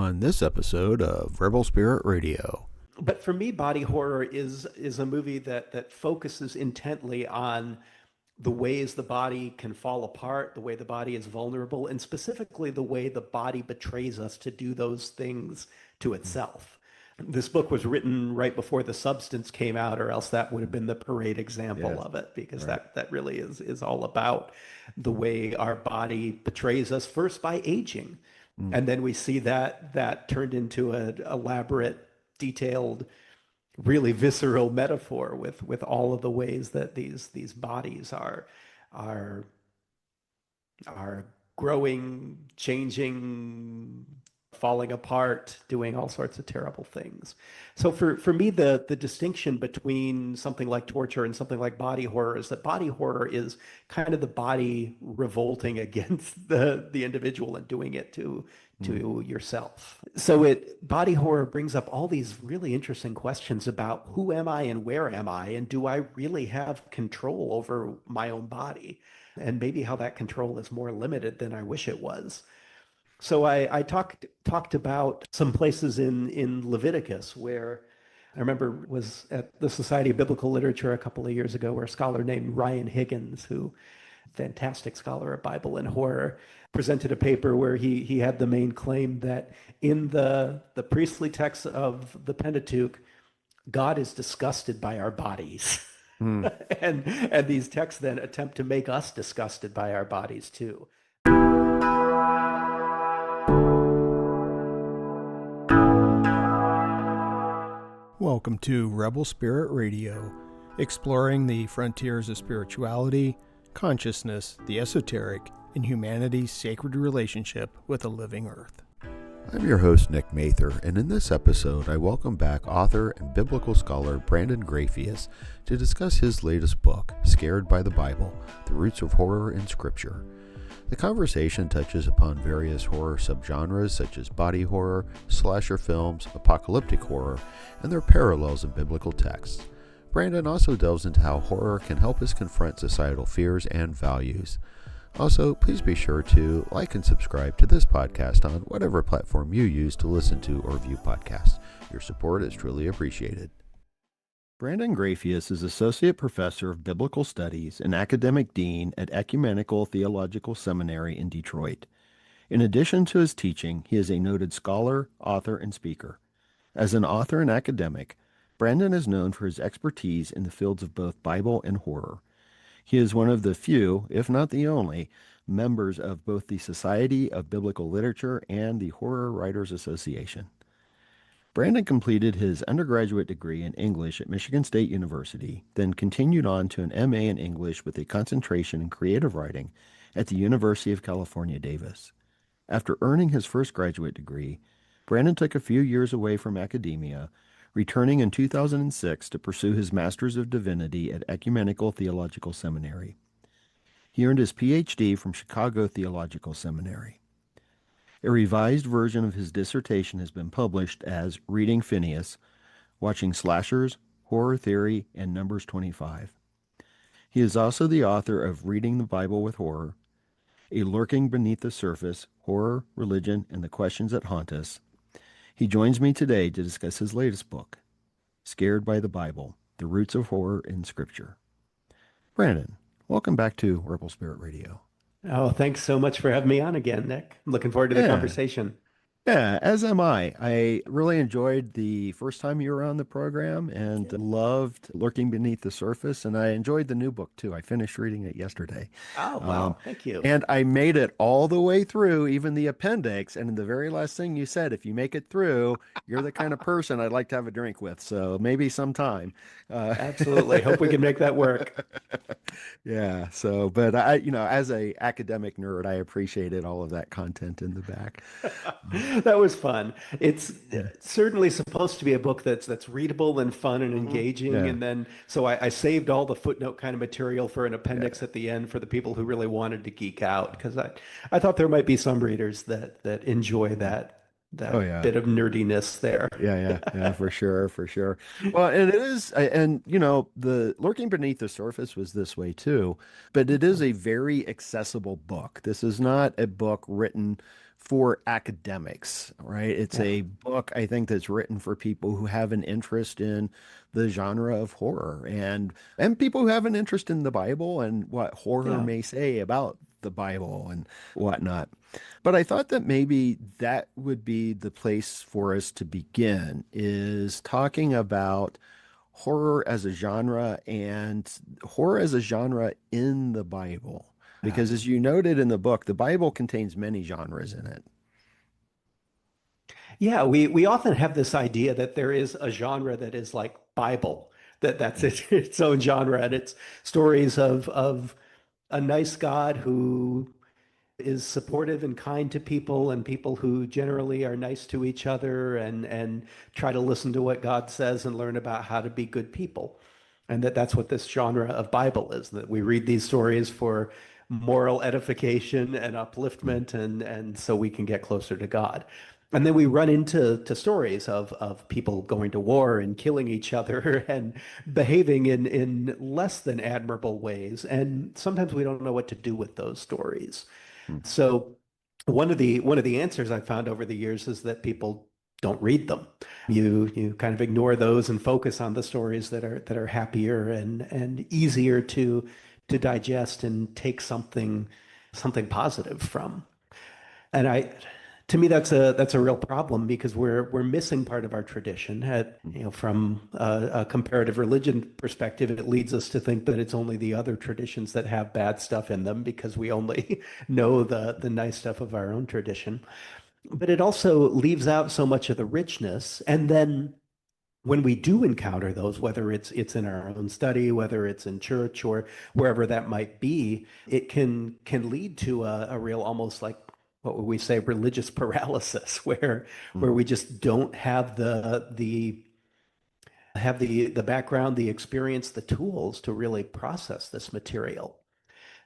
on this episode of Rebel Spirit Radio. But for me, body horror is a movie that focuses intently on the ways the body can fall apart, the way the body is vulnerable, and specifically the way the body betrays us to do those things to itself. This book was written right before The Substance came out, or else that would have been the parade example Yes, of it, because right. that really is all about the way our body betrays us, first by aging. Mm. And then we see that turned into an elaborate, detailed, really visceral metaphor with all of the ways that these bodies are are growing, changing, falling apart, doing all sorts of terrible things. So for me, the distinction between something like torture and something like body horror is that body horror is kind of the body revolting against the individual and doing it to yourself. So body horror brings up all these really interesting questions about who am I and where am I, and do I really have control over my own body? And maybe how that control is more limited than I wish it was. So I talked about some places in Leviticus where I remember was at the Society of Biblical Literature a couple of years ago, where a scholar named Ryan Higgins, who fantastic scholar of Bible and horror, presented a paper where he had the main claim that in the priestly texts of the Pentateuch, God is disgusted by our bodies. Mm. And these texts then attempt to make us disgusted by our bodies too. Welcome to Rebel Spirit Radio, exploring the frontiers of spirituality, consciousness, the esoteric, and humanity's sacred relationship with the living earth. I'm your host, Nick Mather, and in this episode, I welcome back author and biblical scholar Brandon Grafius to discuss his latest book, Scared by the Bible, The Roots of Horror in Scripture. The conversation touches upon various horror subgenres such as body horror, slasher films, apocalyptic horror, and their parallels in biblical texts. Brandon also delves into how horror can help us confront societal fears and values. Also, please be sure to like and subscribe to this podcast on whatever platform you use to listen to or view podcasts. Your support is truly appreciated. Brandon Grafius is Associate Professor of Biblical Studies and Academic Dean at Ecumenical Theological Seminary in Detroit. In addition to his teaching, he is a noted scholar, author, and speaker. As an author and academic, Brandon is known for his expertise in the fields of both Bible and horror. He is one of the few, if not the only, members of both the Society of Biblical Literature and the Horror Writers Association. Brandon completed his undergraduate degree in English at Michigan State University, then continued on to an MA in English with a concentration in creative writing at the University of California, Davis. After earning his first graduate degree, Brandon took a few years away from academia, returning in 2006 to pursue his Master's of Divinity at Ecumenical Theological Seminary. He earned his PhD from Chicago Theological Seminary. A revised version of his dissertation has been published as Reading Phineas, Watching Slashers, Horror Theory, and Numbers 25. He is also the author of Reading the Bible with Horror, A Lurking Beneath the Surface, Horror, Religion, and the Questions That Haunt Us. He joins me today to discuss his latest book, Scared by the Bible, The Roots of Horror in Scripture. Brandon, welcome back to Rebel Spirit Radio. Oh, thanks so much for having me on again, Nick. I'm looking forward to the Yeah. conversation. Yeah, as am I. I really enjoyed the first time you were on the program and loved Lurking Beneath the Surface, and I enjoyed the new book too. I finished reading it yesterday. Oh, Um, wow. Thank you. and I made it all the way through, even the appendix. And in the very last thing you said, if you make it through, you're the kind of person I'd like to have a drink with. So maybe sometime. Uh, Absolutely. Hope we can make that work. yeah. So, but as a academic nerd, I appreciated all of that content in the back. That was fun. It's Yeah. certainly supposed to be a book that's readable and fun and Mhm. engaging. Yeah. And then, so I saved all the footnote kind of material for an Yeah. appendix at the end for the people who really wanted to geek out, because I thought there might be some readers that enjoy Oh, that yeah. bit of nerdiness there. Yeah, for sure, for sure. Well, and it is, and the Lurking Beneath the Surface was this way too, but it is a very accessible book. This is not a book written for academics, right? It's Yeah. a book, I think, that's written for people who have an interest in the genre of horror and people who have an interest in the Bible and what horror Yeah. may say about the Bible and whatnot. But I thought that maybe that would be the place for us to begin, is talking about horror as a genre and horror as a genre in the Bible. Yeah. Because as you noted in the book, the Bible contains many genres in it. Yeah, we often have this idea that there is a genre that is like Bible, that's its own genre, and it's stories of a nice God who is supportive and kind to people and people who generally are nice to each other and try to listen to what God says and learn about how to be good people. And that's what this genre of Bible is, that we read these stories for moral edification and upliftment and so we can get closer to God. And then we run into stories of people going to war and killing each other and behaving in less than admirable ways. And sometimes we don't know what to do with those stories. So one of the answers I found over the years is that people don't read them. You kind of ignore those and focus on the stories that are happier and easier to digest and take something positive from. And to me, that's a real problem because we're missing part of our tradition. From a comparative religion perspective, it leads us to think that it's only the other traditions that have bad stuff in them because we only know the nice stuff of our own tradition. But it also leaves out so much of the richness. And then when we do encounter those, whether it's in our own study, whether it's in church or wherever that might be, it can lead to a real almost like what would we say religious paralysis, where we just don't have the background, the experience, the tools to really process this material.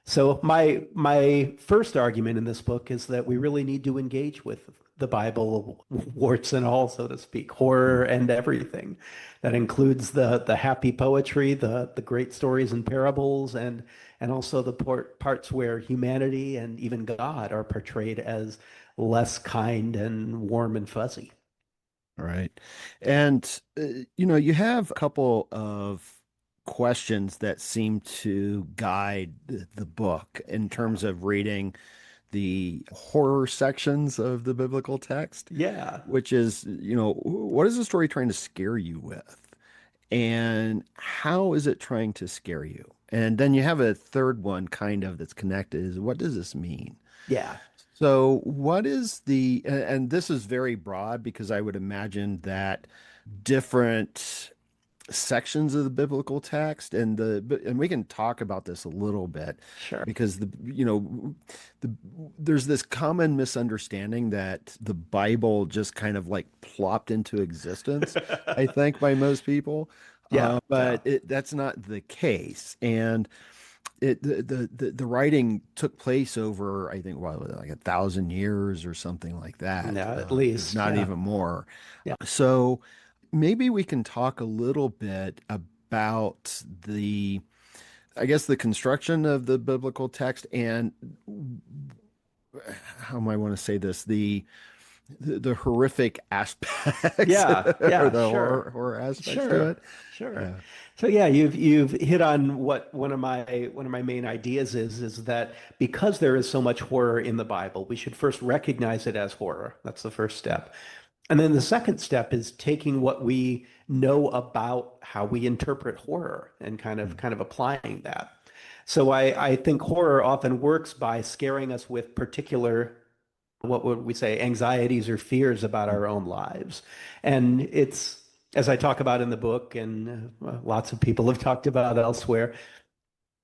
So my first argument in this book is that we really need to engage with the Bible, warts and all, so to speak, horror and everything. That includes the happy poetry, the great stories and parables, and also the parts where humanity and even God are portrayed as less kind and warm and fuzzy. Right. And, you have a couple of questions that seem to guide the book in terms of reading the horror sections of the biblical text, Yeah, which is, what is the story trying to scare you with? And how is it trying to scare you? And then you have a third one kind of that's connected is what does this mean? yeah, So, what is and this is very broad because I would imagine that different sections of the biblical text and we can talk about this a little bit sure. because the there's this common misunderstanding that the Bible just kind of like plopped into existence, I think, by most people. Yeah, yeah, That's not the case. And the writing took place over, I think, what, like 1,000 years or something like that, yeah, at if least, not yeah, even more. yeah, So maybe we can talk a little bit about I guess, the construction of the biblical text and how am I want to say this, the horrific aspects yeah, or yeah, the sure. horror aspects to Sure, it. sure. Yeah. So yeah, you've hit on what one of my main ideas is that because there is so much horror in the Bible, we should first recognize it as horror. That's the first step. And then the second step is taking what we know about how we interpret horror and kind of applying that. So I think horror often works by scaring us with particular, what would we say, anxieties or fears about our own lives. And it's, as I talk about in the book, and lots of people have talked about elsewhere,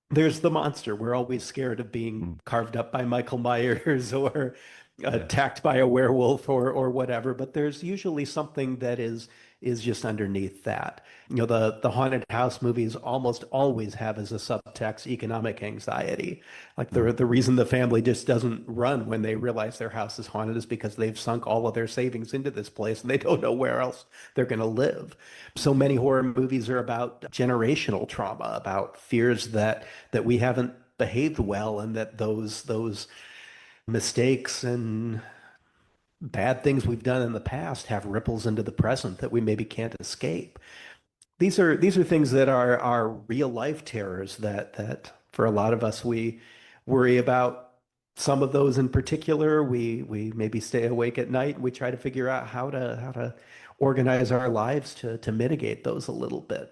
there's the monster. We're always scared of being Mm. carved up by Michael Myers or Yeah. attacked by a werewolf or whatever, but there's usually something that is just underneath that. The haunted house movies almost always have as a subtext economic anxiety. Like Mm. the reason the family just doesn't run when they realize their house is haunted is because they've sunk all of their savings into this place and they don't know where else they're going to live. So many horror movies are about generational trauma, about fears that we haven't behaved well and that those mistakes and bad things we've done in the past have ripples into the present that we maybe can't escape. These are things that are real life terrors that for a lot of us we worry about. Some of those in particular, we maybe stay awake at night and we try to figure out how to organize our lives to mitigate those a little bit.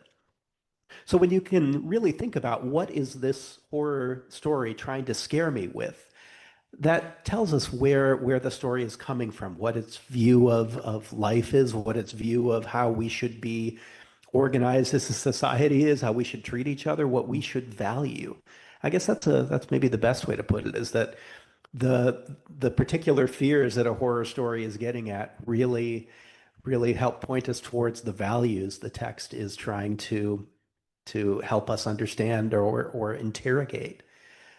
So when you can really think about what is this horror story trying to scare me with, that tells us where the story is coming from, what its view of life is, what its view of how we should be organized as a society is, how we should treat each other, what we should value. I guess that's maybe the best way to put it, is that the particular fears that a horror story is getting at really help point us towards the values the text is trying to help us understand or interrogate.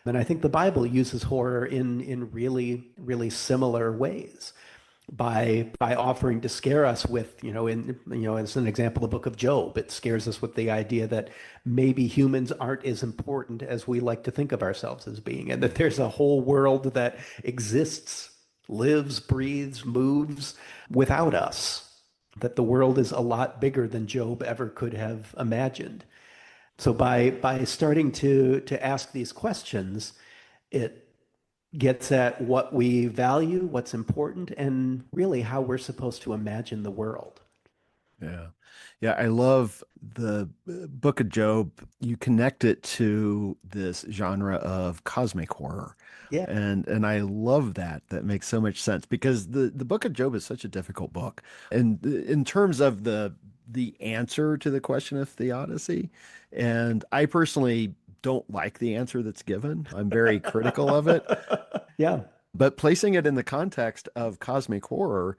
And I think the Bible uses horror in really similar ways by offering to scare us with, as an example, the book of Job. It scares us with the idea that maybe humans aren't as important as we like to think of ourselves as being, and that there's a whole world that exists, lives, breathes, moves without us, that the world is a lot bigger than Job ever could have imagined. So by starting to ask these questions, it gets at what we value, what's important, and really how we're supposed to imagine the world. Yeah. Yeah, I love the Book of Job. You connect it to this genre of cosmic horror. Yeah, And I love that. That makes so much sense because the Book of Job is such a difficult book. And in terms of the answer to the question of theodicy, and I personally don't like the answer that's given. I'm very critical of it. yeah, But placing it in the context of cosmic horror,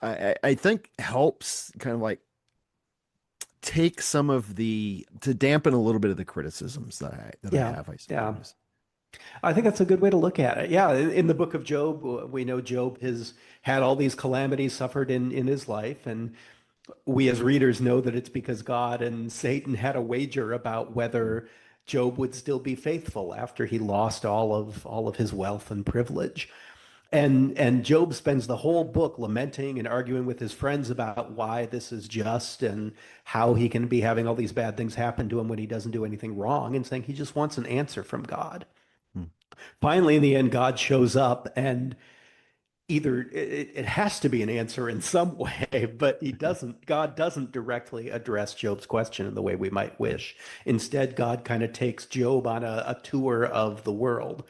I think helps kind of like take some of to dampen a little bit of the criticisms that I yeah, have, I yeah. suppose. I think that's a good way to look at it. Yeah, in the book of Job, we know Job has had all these calamities suffered in his life, and we as readers know that it's because God and Satan had a wager about whether Job would still be faithful after he lost all of his wealth and privilege. And Job spends the whole book lamenting and arguing with his friends about why this is just and how he can be having all these bad things happen to him when he doesn't do anything wrong, and saying he just wants an answer from God. Hmm. Finally, in the end, God shows up, and either it has to be an answer in some way, but God doesn't directly address Job's question in the way we might wish. Instead, God kind of takes Job on a tour of the world.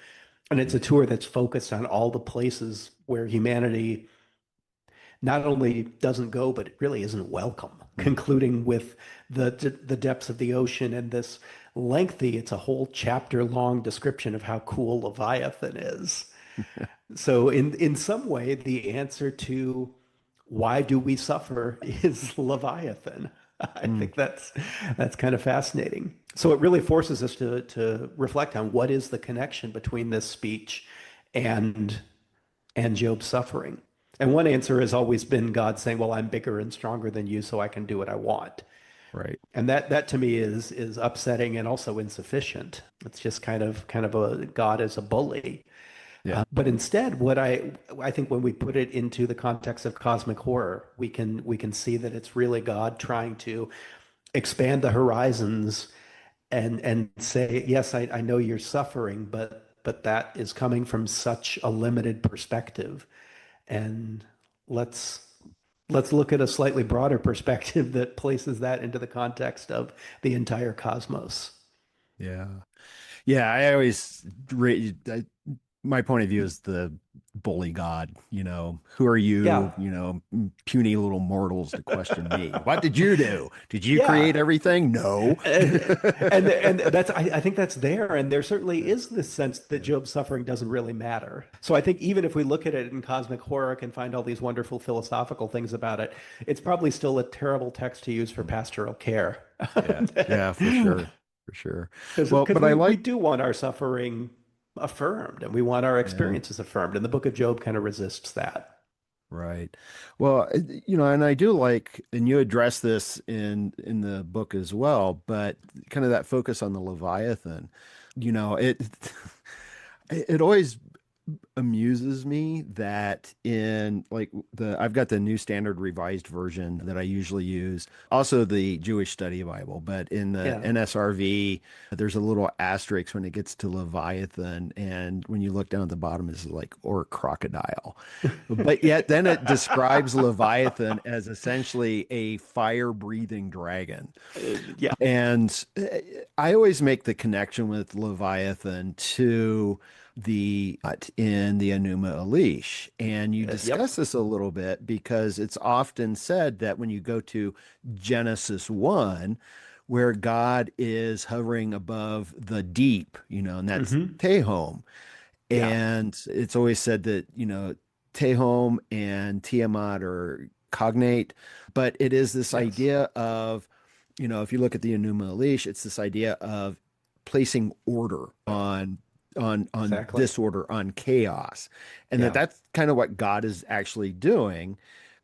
And it's a tour that's focused on all the places where humanity not only doesn't go, but it really isn't welcome, Hmm. concluding with the depths of the ocean and this lengthy, it's a whole chapter long description of how cool Leviathan is. So in some way, the answer to why do we suffer is Leviathan. I Hmm. think that's kind of fascinating. So it really forces us to reflect on what is the connection between this speech and and Job's suffering. And one answer has always been God saying, "Well, I'm bigger and stronger than you, so I can do what I want." Right. And that to me is upsetting and also insufficient. It's just kind of a God as a bully. Yeah. But instead, what I think when we put it into the context of cosmic horror, we can see that it's really God trying to expand the horizons and say, yes, I know you're suffering, but that is coming from such a limited perspective. And let's let's look at a slightly broader perspective that places that into the context of the entire cosmos. Yeah. Yeah. My point of view is the bully God, who are Yeah. you, puny little mortals to question me? What did you do? Did you Yeah. create everything? No. And that's I think that's there, and there certainly Yeah. is this sense that Yeah. Job's suffering doesn't really matter. So I think even if we look at it in cosmic horror and find all these wonderful philosophical things about it, it's probably still a terrible text to use for pastoral care. Yeah. Yeah, for sure. For sure. Well, Because but I we like, do want our suffering affirmed and we want our yeah. experiences affirmed. And the book of Job kind of resists that. Right. Well, and I do like, and you address this in the book as well, but kind of that focus on the Leviathan, it it always amuses me that in like I've got the New Standard Revised Version that I usually use, also the Jewish Study Bible, but in the Yeah. NSRV, there's a little asterisk when it gets to Leviathan, and when you look down at the bottom, it's like or crocodile. But yet then it describes Leviathan as essentially a fire-breathing dragon. Yeah. And I always make the connection with Leviathan to the in the Enuma Elish. And you Yep. discuss this a little bit because it's often said that when you go to Genesis 1, where God is hovering above the deep, and that's Hmm. Tehom. Yeah. And it's always said that, Tehom and Tiamat are cognate, but it is this Yes. idea of, if you look at the Enuma Elish, it's this idea of placing order on Exactly. disorder, on chaos, and Yeah. that's kind of what God is actually doing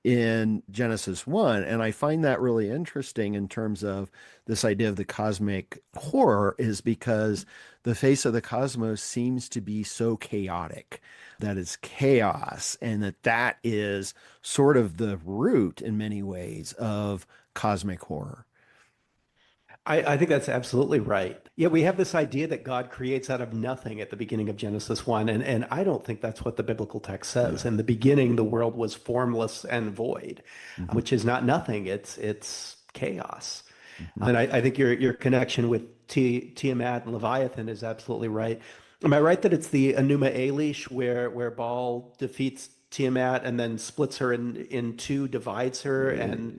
in Genesis 1. And I find that really interesting in terms of this idea of the cosmic horror, is because the face of the cosmos seems to be so chaotic, that it's chaos, and that is sort of the root in many ways of cosmic horror. I think that's absolutely right. Yeah, we have this idea that God creates out of nothing at the beginning of Genesis 1, and I don't think that's what the biblical text says. No. In the beginning, the world was formless and void, Mhm. which is not nothing. It's chaos. Mhm. And I think your connection with Tiamat and Leviathan is absolutely right. Am I right that it's the Enuma Elish where Baal defeats Tiamat and then splits her in two, divides her, and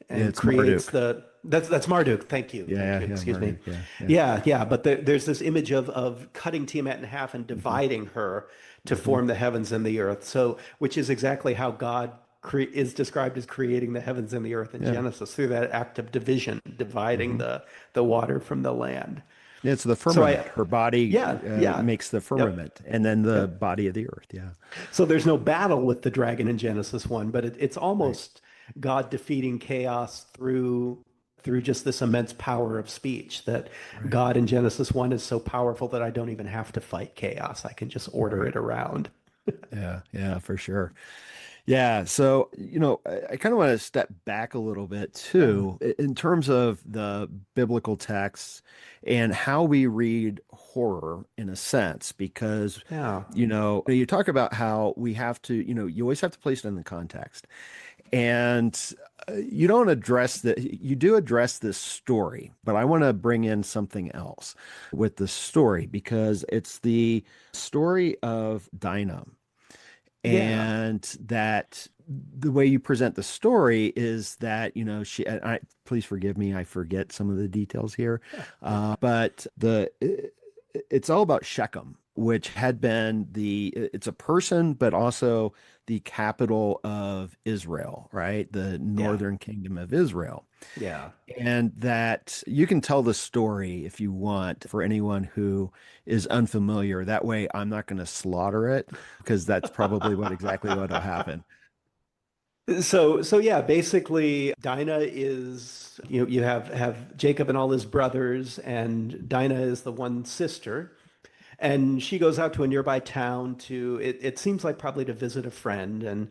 It's creates Marduk. the that's Marduk. Thank you. Thank Yeah, you. yeah, Excuse me. Marduk. Yeah, yeah. Yeah. But there's this image of cutting Tiamat in half and Hmm. dividing her to Hmm. form the heavens and the earth. So, which is exactly how God is described as creating the heavens and the earth in Yeah. Genesis through that act of division, dividing Hmm. the water from the land. It's the So firmament. Her body yeah, makes the yep, firmament, and then the yep. body of the earth. Yeah. So there's no battle with the dragon in Genesis 1, but it's Right. almost God defeating chaos through just this immense power of speech that Right. God in Genesis 1 is so powerful that I don't even have to fight chaos. I can just order Right. it around. Yeah. Yeah, for sure. Yeah. So, I kind of want to step back a little bit Yeah. too, in terms of the biblical texts and how we read horror in a sense, because, Yeah. you talk about how we have to, you always have to place it in the context. And you don't address you do address this story, but I want to bring in something else with the story, because it's the story of Dinah. Yeah. And that the way you present the story is that, please forgive me, I forget some of the details here. But it's all about Shechem, which had been it's a person, but also the capital of Israel, right? The Yeah. northern kingdom of Israel. Yeah. And that you can tell the story if you want for anyone who is unfamiliar. That way, I'm not going to slaughter it, because that's probably exactly what'll happen. So yeah, basically Dinah is you have Jacob and all his brothers, and Dinah is the one sister. And she goes out to a nearby town it seems like probably to visit a friend. And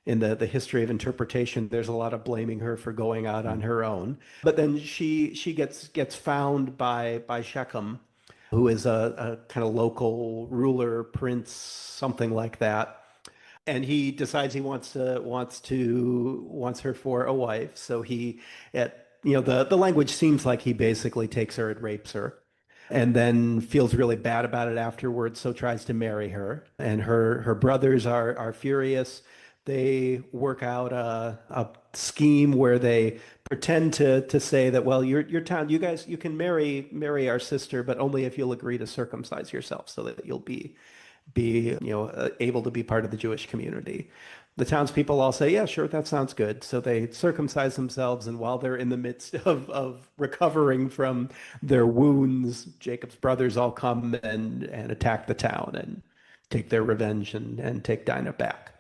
in the history of interpretation, there's a lot of blaming her for going out on Mhm. her own. But then she gets found by Shechem, who is a kind of local ruler, prince, something like that. And he decides he wants her for a wife. So the language seems like he basically takes her and rapes her, and then feels really bad about it afterwards, so tries to marry her. And her brothers are furious. They work out a scheme where they pretend to say that, well, your town, you guys, you can marry our sister, but only if you'll agree to circumcise yourself so that you'll be able to be part of the Jewish community. The townspeople all say, yeah, sure, that sounds good. So they circumcise themselves, and while they're in the midst of recovering from their wounds, Jacob's brothers all come and attack the town and take their revenge and take Dinah back.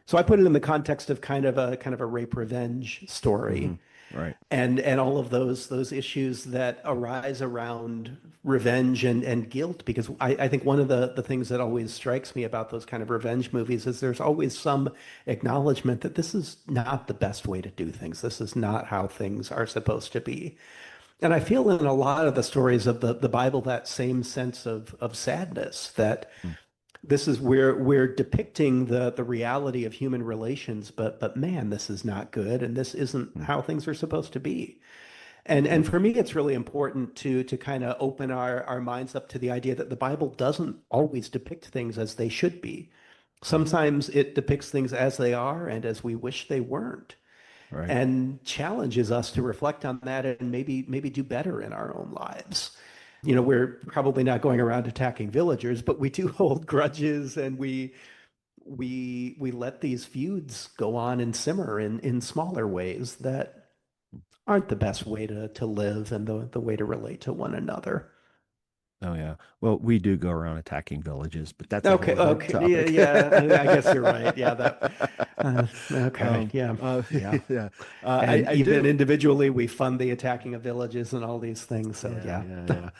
So I put it in the context of kind of a rape revenge story. Mhm. Right. and all of those issues that arise around revenge and guilt. Because I think one of the things that always strikes me about those kind of revenge movies is there's always some acknowledgement that this is not the best way to do things. This is not how things are supposed to be. And I feel in a lot of the stories of the Bible that same sense of sadness, that Mm. this is where we're depicting the reality of human relations, but man, this is not good, and this isn't Mm. how things are supposed to be. And for me, it's really important to kind of open our minds up to the idea that the Bible doesn't always depict things as they should be. Mm. Sometimes it depicts things as they are and as we wish they weren't, Right. and challenges us to reflect on that and maybe do better in our own lives. You know, we're probably not going around attacking villagers, but we do hold grudges, and we let these feuds go on and simmer in smaller ways that aren't the best way to live and the way to relate to one another. Oh yeah. Well, we do go around attacking villages, but that's a Okay, whole other okay, yeah, topic. yeah, I guess you're right. Yeah, that. Okay, Um, yeah, uh, yeah. yeah. And I even do. individually, we fund the attacking of villages and all these things. So Yeah, yeah, yeah, yeah.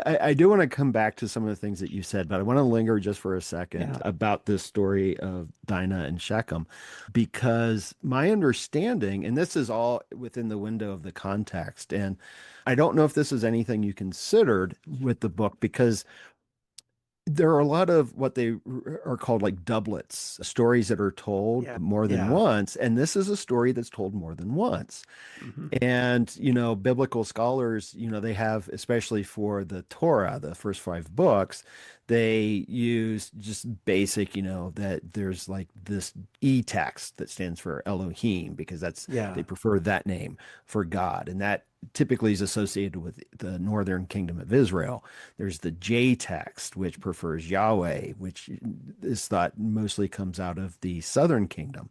I do want to come back to some of the things that you said, but I want to linger just for a second yeah, about this story of Dinah and Shechem, because my understanding, and this is all within the window of the context, and I don't know if this is anything you considered with the book, because there are a lot of what they are called like doublets, stories that are told yeah, more than yeah. once, and this is a story that's told more than once. Hmm. And, biblical scholars, they have, especially for the Torah, the first five books, they use just basic, that there's like this E text that stands for Elohim, because they Yeah, prefer that name for God. And that typically is associated with the northern kingdom of Israel. There's the J text, which prefers Yahweh, which is thought mostly comes out of the southern kingdom.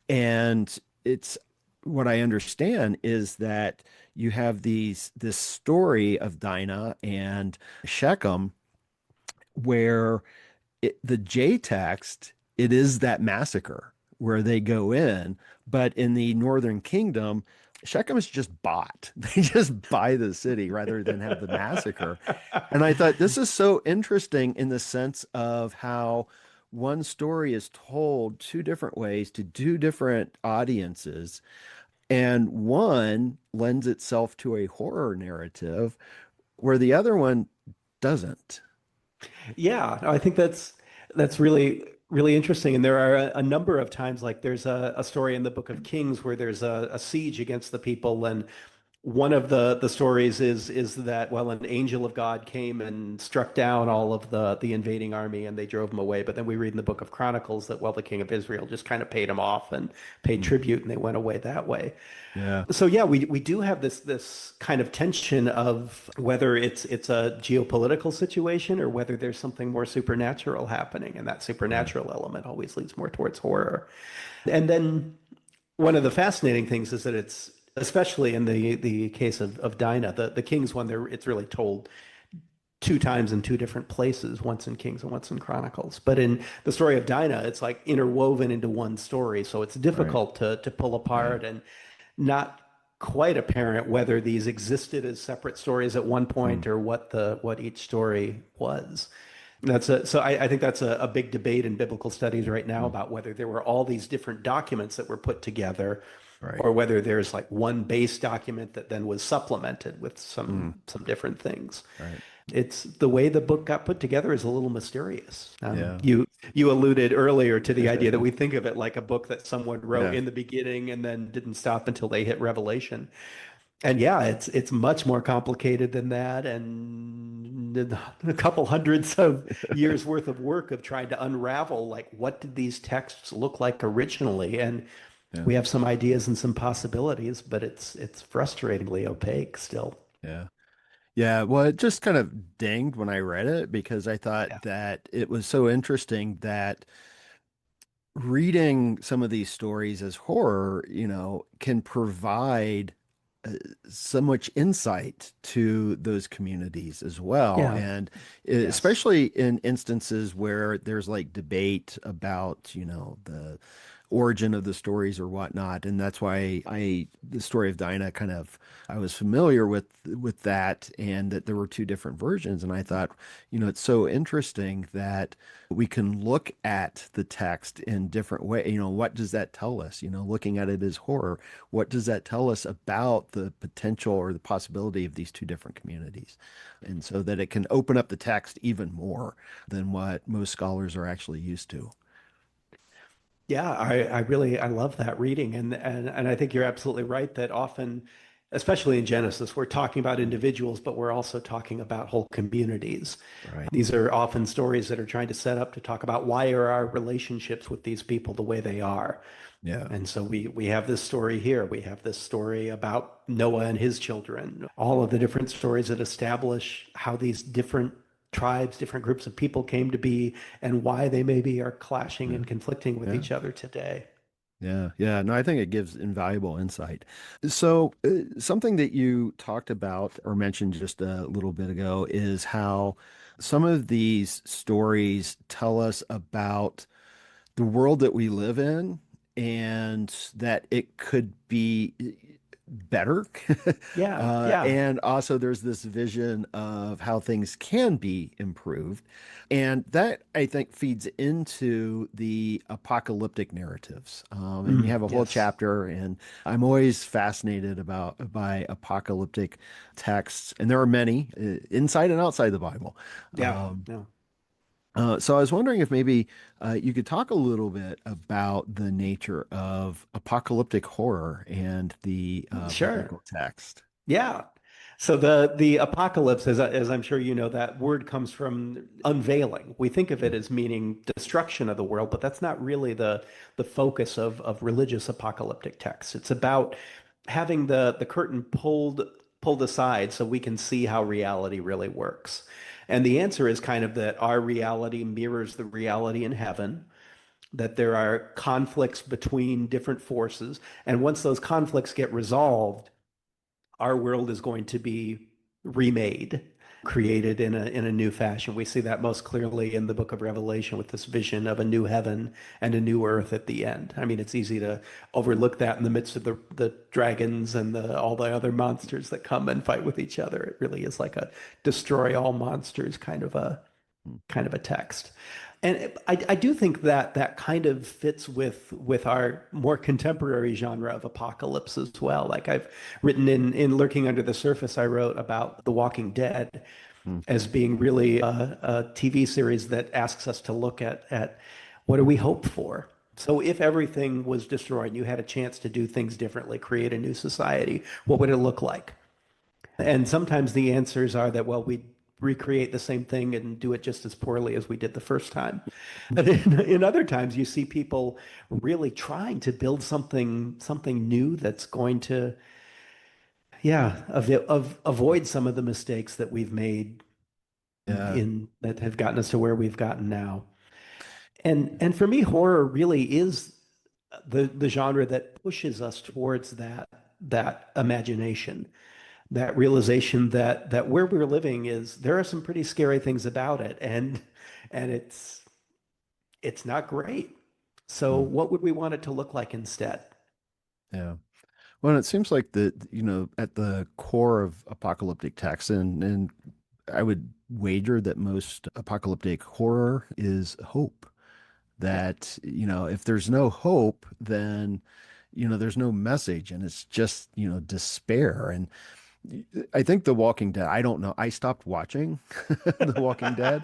And it's what I understand is that you have this story of Dinah and Shechem where the J text, it is that massacre where they go in, but in the northern kingdom, Shechem is just bought. They just buy the city rather than have the massacre. And I thought this is so interesting in the sense of how one story is told two different ways to two different audiences, and one lends itself to a horror narrative where the other one doesn't. yeah. No, I think that's really interesting. And there are a number of times, like there's a story in the Book of Kings where there's a siege against the people, and one of the stories is that, well, an angel of God came and struck down all of the invading army, and they drove them away. But then we read in the Book of Chronicles that, well, the king of Israel just kind of paid them off and paid Mm. tribute, and they went away that way. Yeah. So yeah, we do have this kind of tension of whether it's a geopolitical situation or whether there's something more supernatural happening, and that Yeah. supernatural element always leads more towards horror. And then one of the fascinating things is that it's, especially in the case of Dinah, the Kings one, there it's really told two times in two different places, once in Kings and once in Chronicles. But in the story of Dinah, it's like interwoven into one story, so it's Right. difficult to pull Yeah. apart and not quite apparent whether these existed as separate stories at one Mm. point or what each story was. So I think that's a big debate in biblical studies right now Mm. about whether there were all these different documents that were put together, Right. or whether there's like one base document that then was supplemented with Mm. some different things. Right. It's the way the book got put together is a little mysterious. Yeah. You alluded earlier to the idea that we think of it like a book that someone wrote Yeah. in the beginning and then didn't stop until they hit Revelation. And yeah, it's much more complicated than that, and a couple hundreds of years worth of work of trying to unravel, like, what did these texts look like originally? And Yeah. we have some ideas and some possibilities, but it's frustratingly opaque still. Yeah. Yeah. Well, it just kind of dinged when I read it because I thought Yeah. that it was so interesting that reading some of these stories as horror, can provide uh, so much insight to those communities as well. Yeah. And Yes. especially in instances where there's like debate about, the origin of the stories or whatnot. And that's why the story of Dinah I was familiar with that, and that there were two different versions. And I thought, it's so interesting that we can look at the text in different ways. What does that tell us? Looking at it as horror, what does that tell us about the potential or the possibility of these two different communities? And so that it can open up the text even more than what most scholars are actually used to. Yeah, I really I love that reading, and I think you're absolutely right that often, especially in Genesis, we're talking about individuals, but we're also talking about whole communities. Right. These are often stories that are trying to set up to talk about why are our relationships with these people the way they are. Yeah. And so we have this story here. We have this story about Noah and his children, all of the different stories that establish how these different tribes, different groups of people came to be and why they maybe are clashing Yeah. and conflicting with Yeah. each other today. Yeah, yeah. No, I think it gives invaluable insight. So, something that you talked about or mentioned just a little bit ago is how some of these stories tell us about the world that we live in, and that it could be better. Yeah, yeah. And also, there's this vision of how things can be improved. And that, I think, feeds into the apocalyptic narratives. And you have a whole Yes. chapter, and I'm always fascinated by apocalyptic texts. And there are many inside and outside the Bible. Yeah. Um, No. so I was wondering if maybe you could talk a little bit about the nature of apocalyptic horror and the Sure. biblical text. Yeah. So the apocalypse, as I'm sure you know, that word comes from unveiling. We think of it as meaning destruction of the world, but that's not really the focus of religious apocalyptic texts. It's about having the curtain pulled aside so we can see how reality really works. And the answer is kind of that our reality mirrors the reality in heaven, that there are conflicts between different forces, and once those conflicts get resolved, our world is going to be remade, created in a new fashion. We see that most clearly in the book of Revelation with this vision of a new heaven and a new earth at the end. I mean, it's easy to overlook that in the midst of the dragons and all the other monsters that come and fight with each other. It really is like a destroy all monsters kind of a text. And I do think that that kind of fits with our more contemporary genre of apocalypse as well. Like I've written in Lurking Under the Surface, I wrote about The Walking Dead Hmm. as being really a TV series that asks us to look at what do we hope for? So if everything was destroyed and you had a chance to do things differently, create a new society, what would it look like? And sometimes the answers are that, well, we recreate the same thing and do it just as poorly as we did the first time. But in other times, you see people really trying to build something new that's going to, yeah, avoid some of the mistakes that we've made Yeah. in that have gotten us to where we've gotten now. And for me, horror really is the genre that pushes us towards that imagination, that realization that where we're living is there are some pretty scary things about it, and it's not great. So Hmm. what would we want it to look like instead? Yeah. Well, it seems like at the core of apocalyptic texts, and I would wager that most apocalyptic horror is hope. Yeah. That, if there's no hope, then, there's no message, and it's just, despair. And I think The Walking Dead, I don't know, I stopped watching The Walking Dead.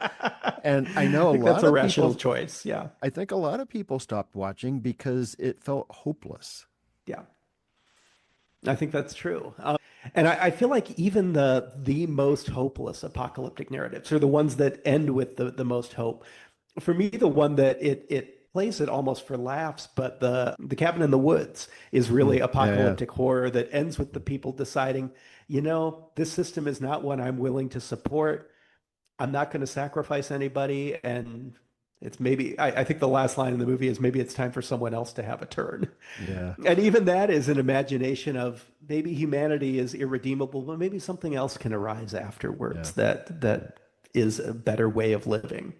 And I I know a think that's lot a of rational people, choice. Yeah. I think a lot of people stopped watching because it felt hopeless. Yeah. I think that's true. And I feel like even the most hopeless apocalyptic narratives are the ones that end with the most hope. For me, the one that it plays it almost for laughs, but the Cabin in the Woods is Hmm. really Yeah, yeah, apocalyptic horror that ends with the people deciding, this system is not one I'm willing to support. I'm not going to sacrifice anybody, and it's maybe I think the last line in the movie is maybe it's time for someone else to have a turn. yeah, And even that is an imagination of maybe humanity is irredeemable, but maybe something else can arise yeah. afterwards that is a better way of living.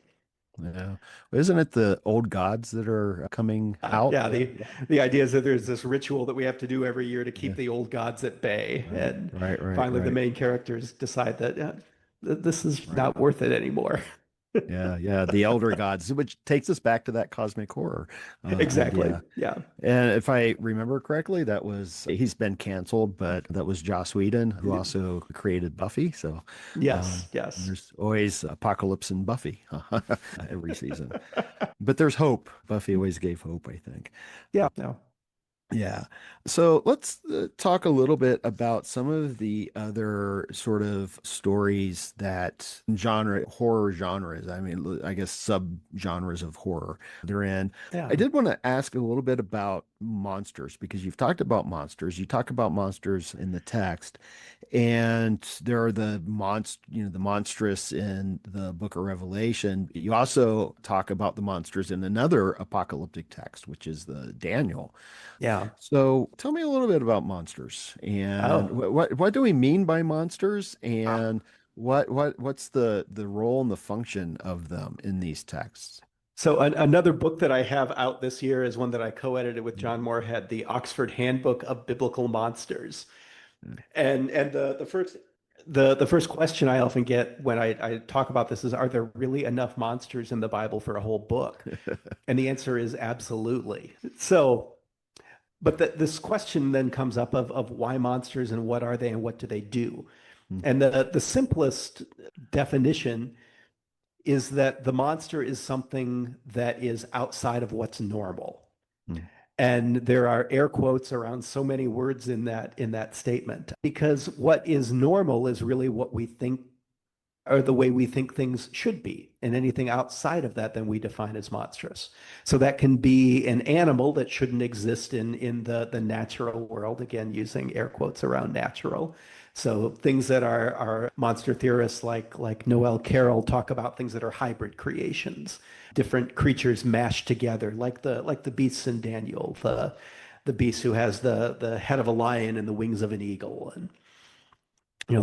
Yeah. Isn't it the old gods that are coming out? Yeah, the idea is that there's this ritual that we have to do every year to keep Yeah. the old gods at bay, and Right, right, finally the right, main characters decide that this is right. not worth it anymore. Yeah, yeah. The elder gods, which takes us back to that cosmic horror Exactly. idea. Yeah. And if I remember correctly, he's been canceled, but that was Joss Whedon who also created Buffy. So Yes. Yes. there's always apocalypse in Buffy every season. But there's hope. Buffy always gave hope, I think. Yeah. No. Yeah. So let's talk a little bit about some of the other sort of stories that horror genres, I mean, I guess subgenres of horror they're in. I Yeah. did want to ask a little bit about monsters because you've talked about monsters. You talk about monsters in the text, and there are the monstrous in the book of Revelation. You also talk about the monsters in another apocalyptic text, which is the Daniel. Yeah. So tell me a little bit about monsters and Oh. what do we mean by monsters Uh, and what's the role and the function of them in these texts? So another book that I have out this year is one that I co-edited with John Moorhead, the Oxford Handbook of Biblical Monsters. And the first question I often get when I talk about this is, are there really enough monsters in the Bible for a whole book? And the answer is absolutely. So, but this question then comes up of why monsters and what are they and what do they do? And the simplest definition is that the monster is something that is outside of what's normal. And there are air quotes around so many words in that statement because what is normal is really what we think or the way we think things should be. And anything outside of that, then we define as monstrous. So that can be an animal that shouldn't exist in the natural world, again, using air quotes around natural. So things that are monster theorists like Noel Carroll talk about things that are hybrid creations, different creatures mashed together, like the beasts in Daniel, the beast who has the head of a lion and the wings of an eagle, and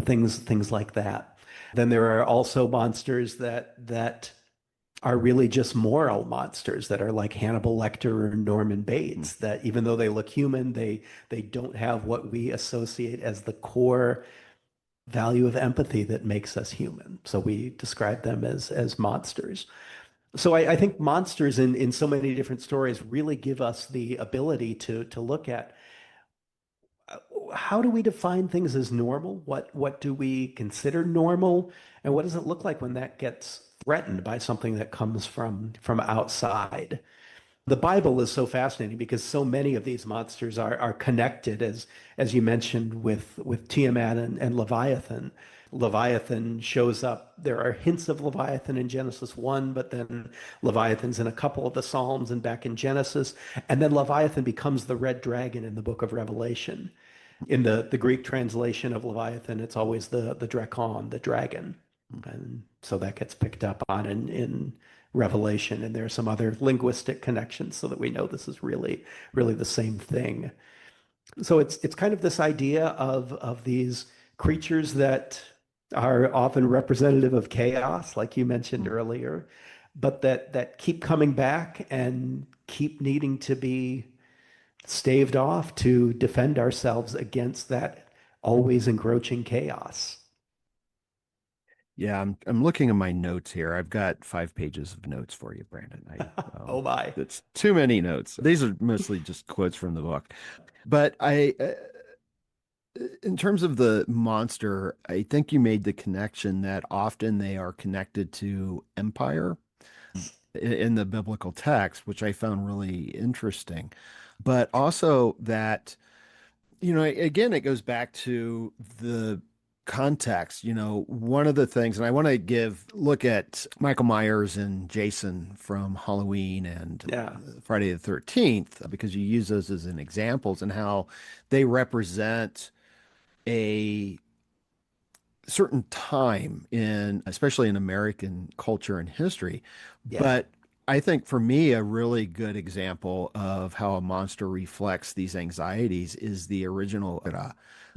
things like that. Then there are also monsters that are really just moral monsters that are like Hannibal Lecter or Norman Bates, that even though they look human, they don't have what we associate as the core value of empathy that makes us human. So we describe them as monsters. So I think monsters in so many different stories really give us the ability to look at how do we define things as normal? What do we consider normal? And what does it look like when that gets threatened by something that comes from outside? The Bible is so fascinating because so many of these monsters are connected, as you mentioned, with Tiamat and Leviathan. Leviathan shows up. There are hints of Leviathan in Genesis 1, but then Leviathan's in a couple of the Psalms and back in Genesis. And then Leviathan becomes the red dragon in the book of Revelation. In the Greek translation of Leviathan, it's always the drakon, the dragon. And so that gets picked up on in Revelation. And there are some other linguistic connections so that we know this is really the same thing. So it's kind of this idea of these creatures that are often representative of chaos, like you mentioned earlier, but that keep coming back and keep needing to be staved off to defend ourselves against that always encroaching chaos. Yeah, I'm looking at my notes here. I've got 5 pages of notes for you, Brandon. Oh my. It's too many notes. These are mostly just quotes from the book. But in terms of the monster, I think you made the connection that often they are connected to empire in the biblical text, which I found really interesting. But also that, again, it goes back to the context. One of the things, and I want to look at Michael Myers and Jason from Halloween and Yeah. Friday the 13th, because you use those as an examples and how they represent a certain time especially in American culture and history. Yeah. But I think for me, a really good example of how a monster reflects these anxieties is the original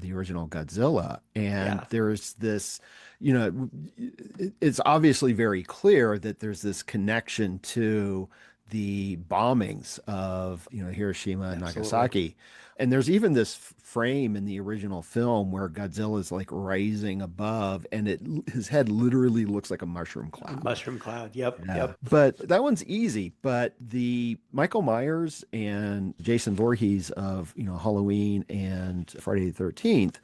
Godzilla. And Yeah. there's this, it's obviously very clear that there's this connection to the bombings of, Hiroshima and Absolutely. Nagasaki. And there's even this frame in the original film where Godzilla is like rising above, and his head literally looks like a mushroom A cloud. mushroom cloud. Yep. Yeah. Yep. But that one's easy. But the Michael Myers and Jason Voorhees of, Halloween and Friday the 13th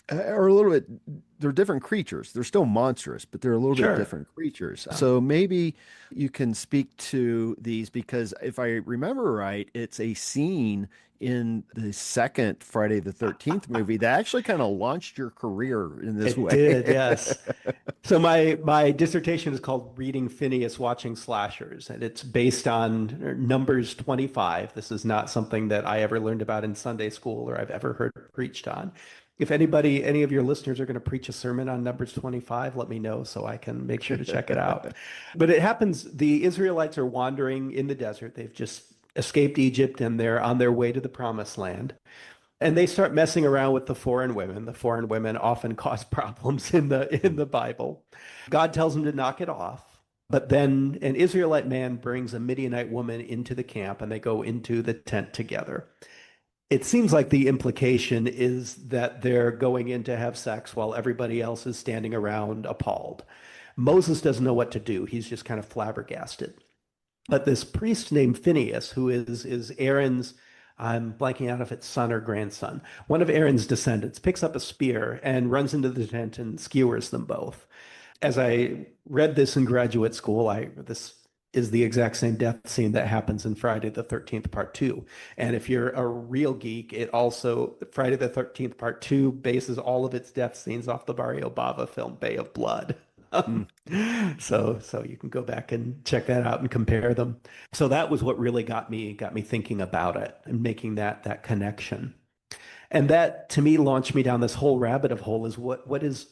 are a little bit, they're different creatures. They're still monstrous, but they're a little bit Sure. different creatures. Yeah. So maybe you can speak to these because if I remember right, it's a scene in the second Friday the 13th movie that actually kind of launched your career in this It way. did, yes. So my dissertation is called Reading Phineas Watching Slashers, and it's based on Numbers 25. This is not something that I ever learned about in Sunday school or I've ever heard preached on. If any of your listeners are going to preach a sermon on Numbers 25, let me know so I can make sure to check it out. But it happens, the Israelites are wandering in the desert. They've just escaped Egypt and they're on their way to the promised land. And they start messing around with the foreign women. The foreign women often cause problems in the Bible. God tells them to knock it off. But then an Israelite man brings a Midianite woman into the camp and they go into the tent together. It seems like the implication is that they're going in to have sex while everybody else is standing around appalled. Moses doesn't know what to do. He's just kind of flabbergasted. But this priest named Phineas, who is Aaron's, I'm blanking out if it's son or grandson, one of Aaron's descendants, picks up a spear and runs into the tent and skewers them both. As I read this in graduate school, this is the exact same death scene that happens in Friday the 13th Part 2. And if you're a real geek, it also, Friday the 13th Part 2 bases all of its death scenes off the Mario Bava film Bay of Blood. Hmm. So you can go back and check that out and compare them. So that was what really got me thinking about it and making that connection. And that to me launched me down this whole rabbit hole is what is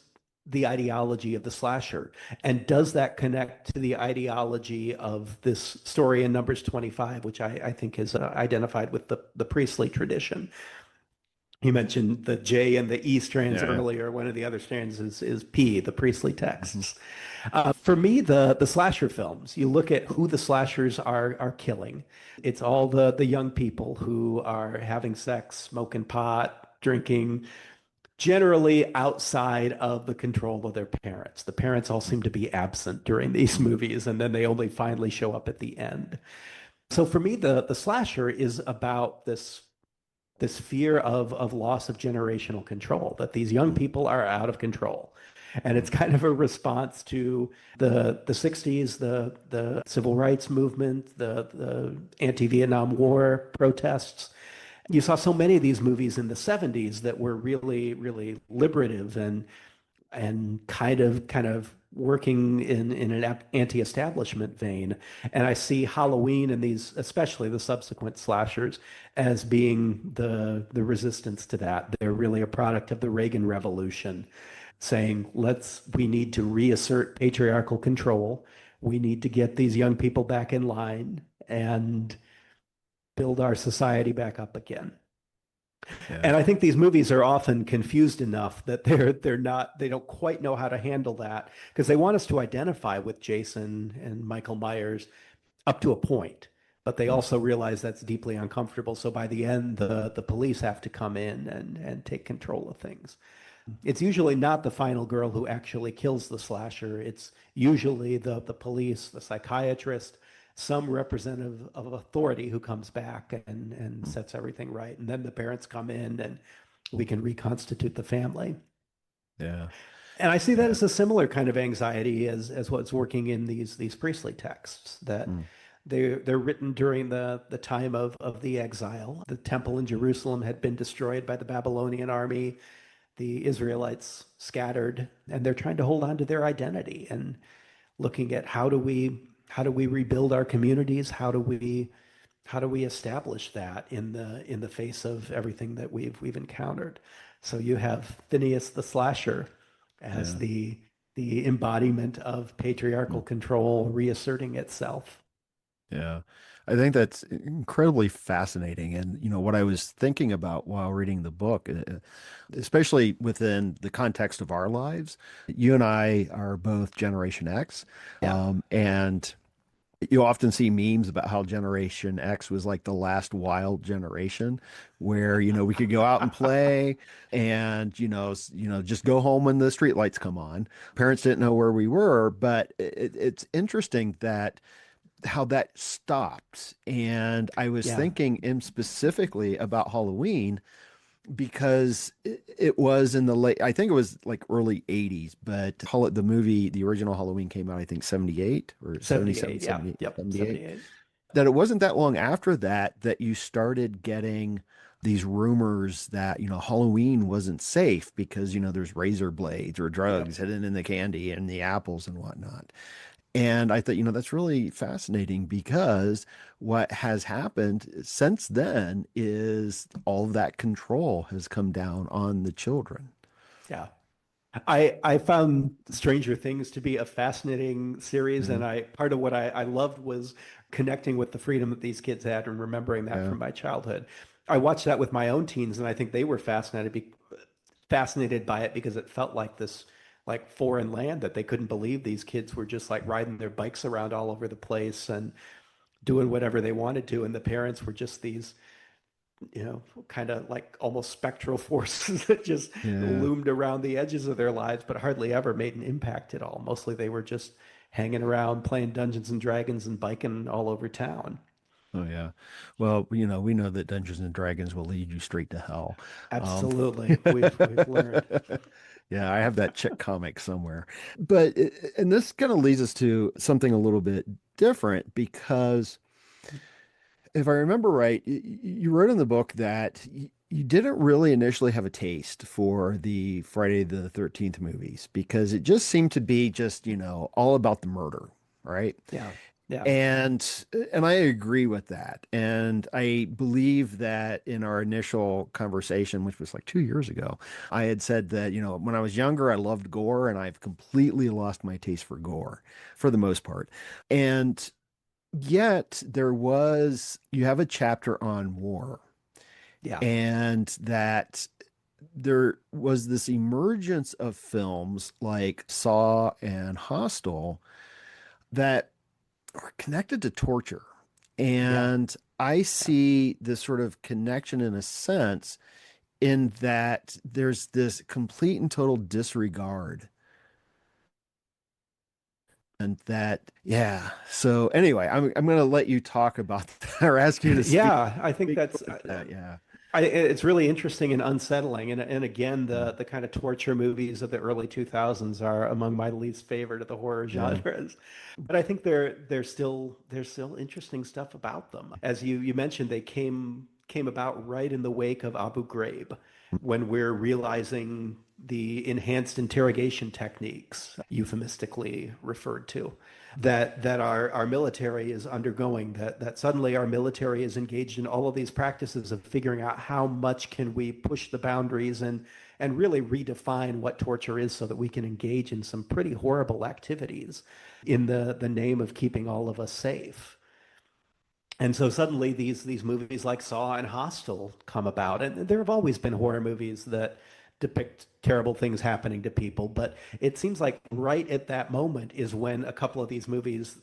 the ideology of the slasher? And does that connect to the ideology of this story in Numbers 25, which I think is identified with the priestly tradition? You mentioned the J and the E strands Yeah. earlier. One of the other strands is P, the priestly Mhm. texts. For me, the slasher films, you look at who the slashers are killing. It's all the young people who are having sex, smoking pot, drinking, generally outside of the control of their parents. The parents all seem to be absent during these movies, and then they only finally show up at the end. So for me, the slasher is about this fear of loss of generational control, that these young people are out of control. And it's kind of a response to the 60s, the civil rights movement, the anti-Vietnam War protests. You saw so many of these movies in the 70s that were really, really liberative and kind of working in an anti-establishment vein. And I see Halloween and these, especially the subsequent slashers, as being the resistance to that. They're really a product of the Reagan Revolution, saying we need to reassert patriarchal control. We need to get these young people back in line and build our society back up again. Yeah. And I think these movies are often confused enough that they don't quite know how to handle that because they want us to identify with Jason and Michael Myers up to a point, but they Mm. also realize that's deeply uncomfortable. So by the end, the police have to come in and take control of things. It's usually not the final girl who actually kills the slasher. It's usually the police, the psychiatrist, some representative of authority who comes back and sets everything right. And then the parents come in and we can reconstitute the family. Yeah. And I see that Yeah. as a similar kind of anxiety as what's working in these priestly texts that Mm. they're written during the time of the exile. The temple in Jerusalem had been destroyed by the Babylonian army. The Israelites scattered, and they're trying to hold on to their identity and looking at how do we rebuild our communities? How do we establish that in the face of everything that we've encountered? So you have Phineas the slasher as Yeah. the embodiment of patriarchal Mm. control reasserting itself. Yeah. I think that's incredibly fascinating. And, what I was thinking about while reading the book, especially within the context of our lives, you and I are both Generation X. Yeah. And you often see memes about how Generation X was like the last wild generation where, we could go out and play and, just go home when the street lights come on. Parents didn't know where we were, but it's interesting that how that stopped. And I was Yeah. thinking in specifically about Halloween because it was in the late, I think it was like early 80s, but the movie, the original Halloween came out, I think 78 or 77, 78. Yeah. 78, Yep. 78. 78. That it wasn't that long after that that you started getting these rumors that, Halloween wasn't safe because, there's razor blades or Yep. drugs hidden in the candy and the apples and whatnot. And I thought, that's really fascinating because what has happened since then is all of that control has come down on the children. Yeah. I found Stranger Things to be a fascinating series, Yeah. and I part of what I loved was connecting with the freedom that these kids had and remembering that Yeah. from my childhood. I watched that with my own teens, and I think they were fascinated by it because it felt like this like foreign land that they couldn't believe these kids were just like riding their bikes around all over the place and doing whatever they wanted to, and the parents were just these kind of like almost spectral forces that just Yeah. loomed around the edges of their lives, but hardly ever made an impact at all. Mostly they were just hanging around playing Dungeons and Dragons and biking all over town. Oh, yeah. Well, we know that Dungeons and Dragons will lead you straight to hell. Um, Absolutely. We've learned. yeah, I have that chick comic somewhere. But, and this kind of leads us to something a little bit different because if I remember right, you wrote in the book that you didn't really initially have a taste for the Friday the 13th movies because it just seemed to be just, all about the murder, right? Yeah. Yeah. And I agree with that. And I believe that in our initial conversation, which was like 2 years ago, I had said that, when I was younger, I loved gore and I've completely lost my taste for gore for the most part. And yet you have a chapter on war, Yeah. and that there was this emergence of films like Saw and Hostel that are connected to torture. Yeah. And I Yeah. see this sort of connection in a sense in that there's this complete and total disregard. And that, yeah. So anyway, I'm going to let you talk about that or ask you to Yeah. I think speak that's towards that. Yeah. it's really interesting and unsettling. And again, Yeah. the kind of torture movies of the early 2000s are among my least favorite of the horror Yeah. genres. But I think there's still interesting stuff about them. As you mentioned, they came about right in the wake of Abu Ghraib, when we're realizing the enhanced interrogation techniques, euphemistically referred to, that our military is undergoing, that suddenly our military is engaged in all of these practices of figuring out how much can we push the boundaries and really redefine what torture is so that we can engage in some pretty horrible activities in the name of keeping all of us safe. And so suddenly these movies like Saw and Hostel come about. And there have always been horror movies that depict terrible things happening to people, but it seems like right at that moment is when a couple of these movies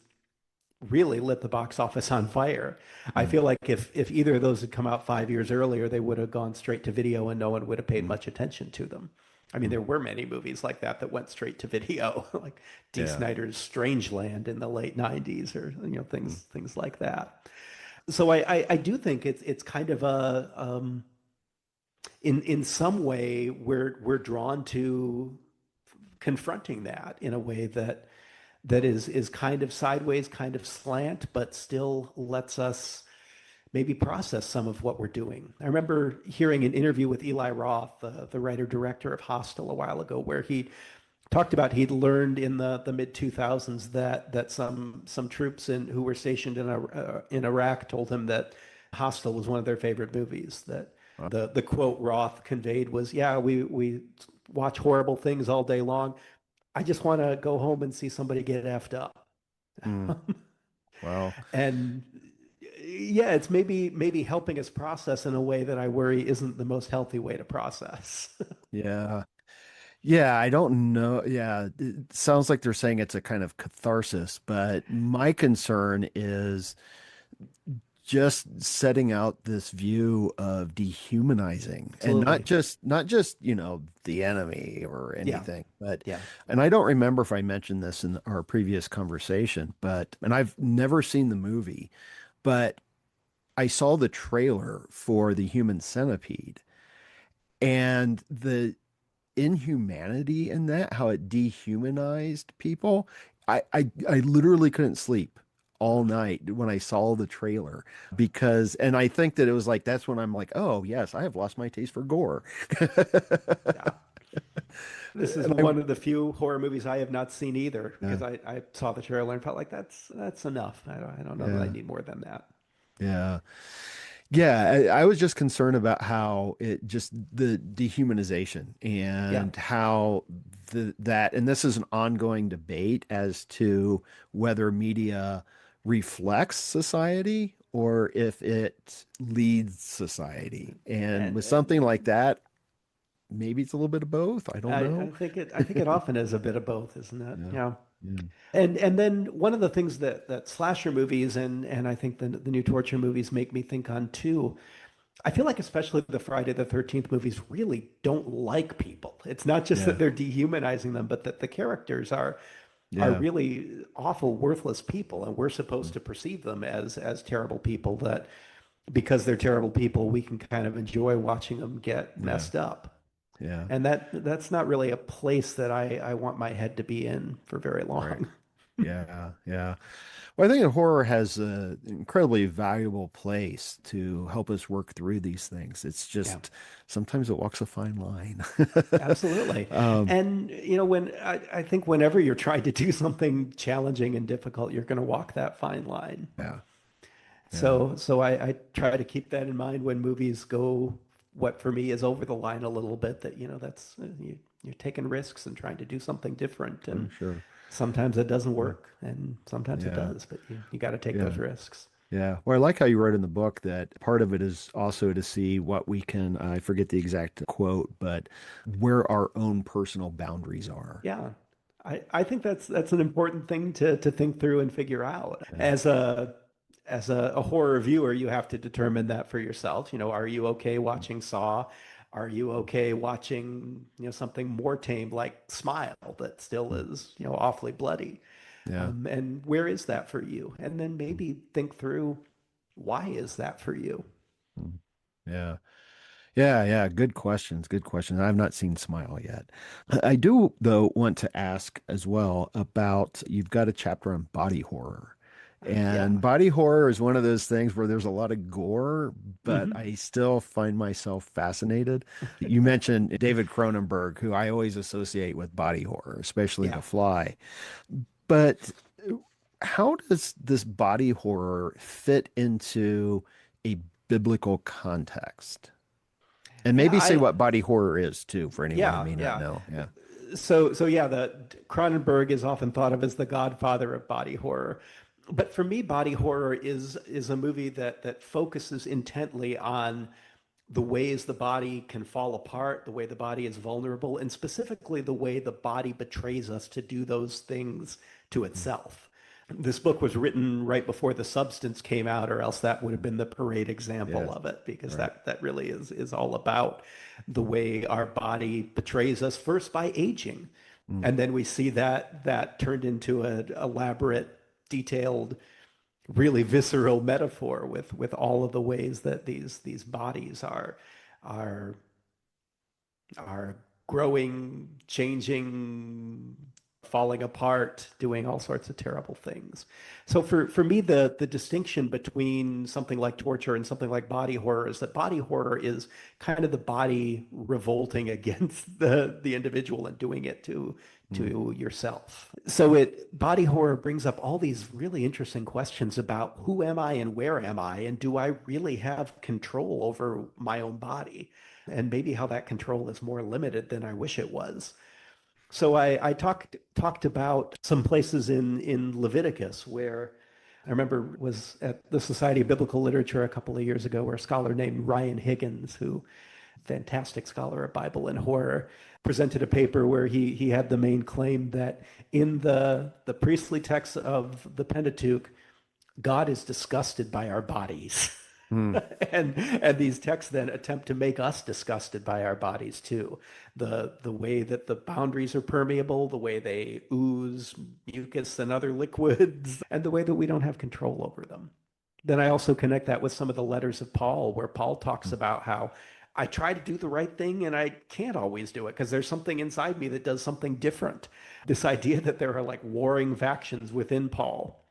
really lit the box office on fire. I Mm, feel like if either of those had come out 5 years earlier, they would have gone straight to video and no one would have paid mm, much attention to them. I mean, mm. there were many movies like that went straight to video, like D. Yeah. Snyder's Strangeland in the late 90s or Mm, things like that. So I do think it's kind of a in some way we're drawn to confronting that in a way that is kind of sideways, kind of slant, but still lets us maybe process some of what we're doing. I remember hearing an interview with Eli Roth, the writer director of Hostel, a while ago, where he talked about he'd learned in the mid 2000s that some troops who were stationed in Iraq told him that Hostel was one of their favorite movies. That uh, the quote Roth conveyed was, "Yeah, we watch horrible things all day long. I just want to go home and see somebody get effed up." mm. Wow. And yeah, it's maybe helping us process in a way that I worry isn't the most healthy way to process. Yeah. Yeah, I don't know. Yeah, it sounds like they're saying it's a kind of catharsis, but my concern is just setting out this view of dehumanizing and not Absolutely. just the enemy or Yeah. anything, but Yeah. and I don't remember if I mentioned this in our previous conversation, but and I've never seen the movie, but I saw the trailer for the Human Centipede and the inhumanity in that, how it dehumanized people. I literally couldn't sleep all night when I saw the trailer because, and I think that it was like, that's when I'm like, oh, yes, I have lost my taste for gore. Yeah. This is And I, one of the few horror movies I have not seen either yeah, because I saw the trailer and felt like that's enough. I don't know that I yeah, need more than that. yeah. Yeah, I was just concerned about how it just the dehumanization Yeah. and how that, and this is an ongoing debate as to whether media reflects society or if it leads society. And with something And like that, maybe it's a little bit of both. I don't know. I think it often is a bit of both, isn't it? Yeah. Yeah. Yeah. And then one of the things that slasher movies and I think the new torture movies make me think on too, I feel like especially the Friday the 13th movies really don't like people. It's not just that Yeah. they're dehumanizing them, but that the characters are Yeah. really awful, worthless people, and we're supposed to perceive them as terrible people that because they're terrible people, we can kind of enjoy watching them get Yeah. messed up. Yeah. And that's not really a place that I want my head to be in for very Right. long. Yeah. Yeah. Well, I think that horror has an incredibly valuable place to help us work through these things. It's Yeah, just sometimes it walks a fine line. absolutely. Um, And when I think whenever you're trying to do something challenging and difficult, you're going to walk that fine line. yeah, yeah, So I try to keep that in mind when movies go what for me is over the line a little bit that, that's you're taking risks and trying to do something different. oh, And sure. sometimes it doesn't Yeah, work and sometimes it yeah, does, but you got to take those yeah. risks. Yeah. Well, I like how you wrote in the book that part of it is also to see what we can, I forget the exact quote, but where our own personal boundaries are. Yeah. I think that's an important thing to think through and figure out. Yeah. As a horror viewer, you have to determine that for yourself. Are you okay watching Saw? Are you okay watching, something more tame like Smile that still Mm. is, awfully bloody? Yeah. And where is that for you? And then maybe think through why is that for you? Mm. Yeah. Yeah, yeah, good questions. Good questions. I've not seen Smile yet. I do, though, want to ask as well about you've got a chapter on body horror. And Yeah. body horror is one of those things where there's a lot of gore, but Hmm. I still find myself fascinated. You mentioned David Cronenberg, who I always associate with body horror, especially Yeah. The Fly. But how does this body horror fit into a biblical context? And Yeah. maybe say what body horror is too, for anyone who Yeah. may not Yeah. know. Yeah. So yeah, the Cronenberg is often thought of as the godfather of body horror. But for me, body horror is a movie that focuses intently on the ways the body can fall apart, the way the body is vulnerable, and specifically the way the body betrays us to do those things to itself. This book was written right before The Substance came out, or else that would have been the parade example Yes. of it, because Right. that really is all about the way our body betrays us first by aging. Mm. And then we see that turned into an elaborate, detailed, really visceral metaphor with all of the ways that these bodies are are growing, changing, falling apart, doing all sorts of terrible things. So for me, the distinction between something like torture and something like body horror is that body horror is kind of the body revolting against the individual and doing it Mm. to yourself. So body horror brings up all these really interesting questions about who am I and where am I and do I really have control over my own body? And maybe how that control is more limited than I wish it was. So I talked about some places in Leviticus where I remember was at the Society of Biblical Literature a couple of years ago where a scholar named Ryan Higgins, who fantastic scholar of Bible and horror, presented a paper where he had the main claim that in the priestly texts of the Pentateuch, God is disgusted by our bodies. Mm. And these texts then attempt to make us disgusted by our bodies too. The way that the boundaries are permeable, the way they ooze mucus and other liquids, and the way that we don't have control over them. Then I also connect that with some of the letters of Paul, where Paul talks about how I try to do the right thing and I can't always do it because there's something inside me that does something different. This idea that there are like warring factions within Paul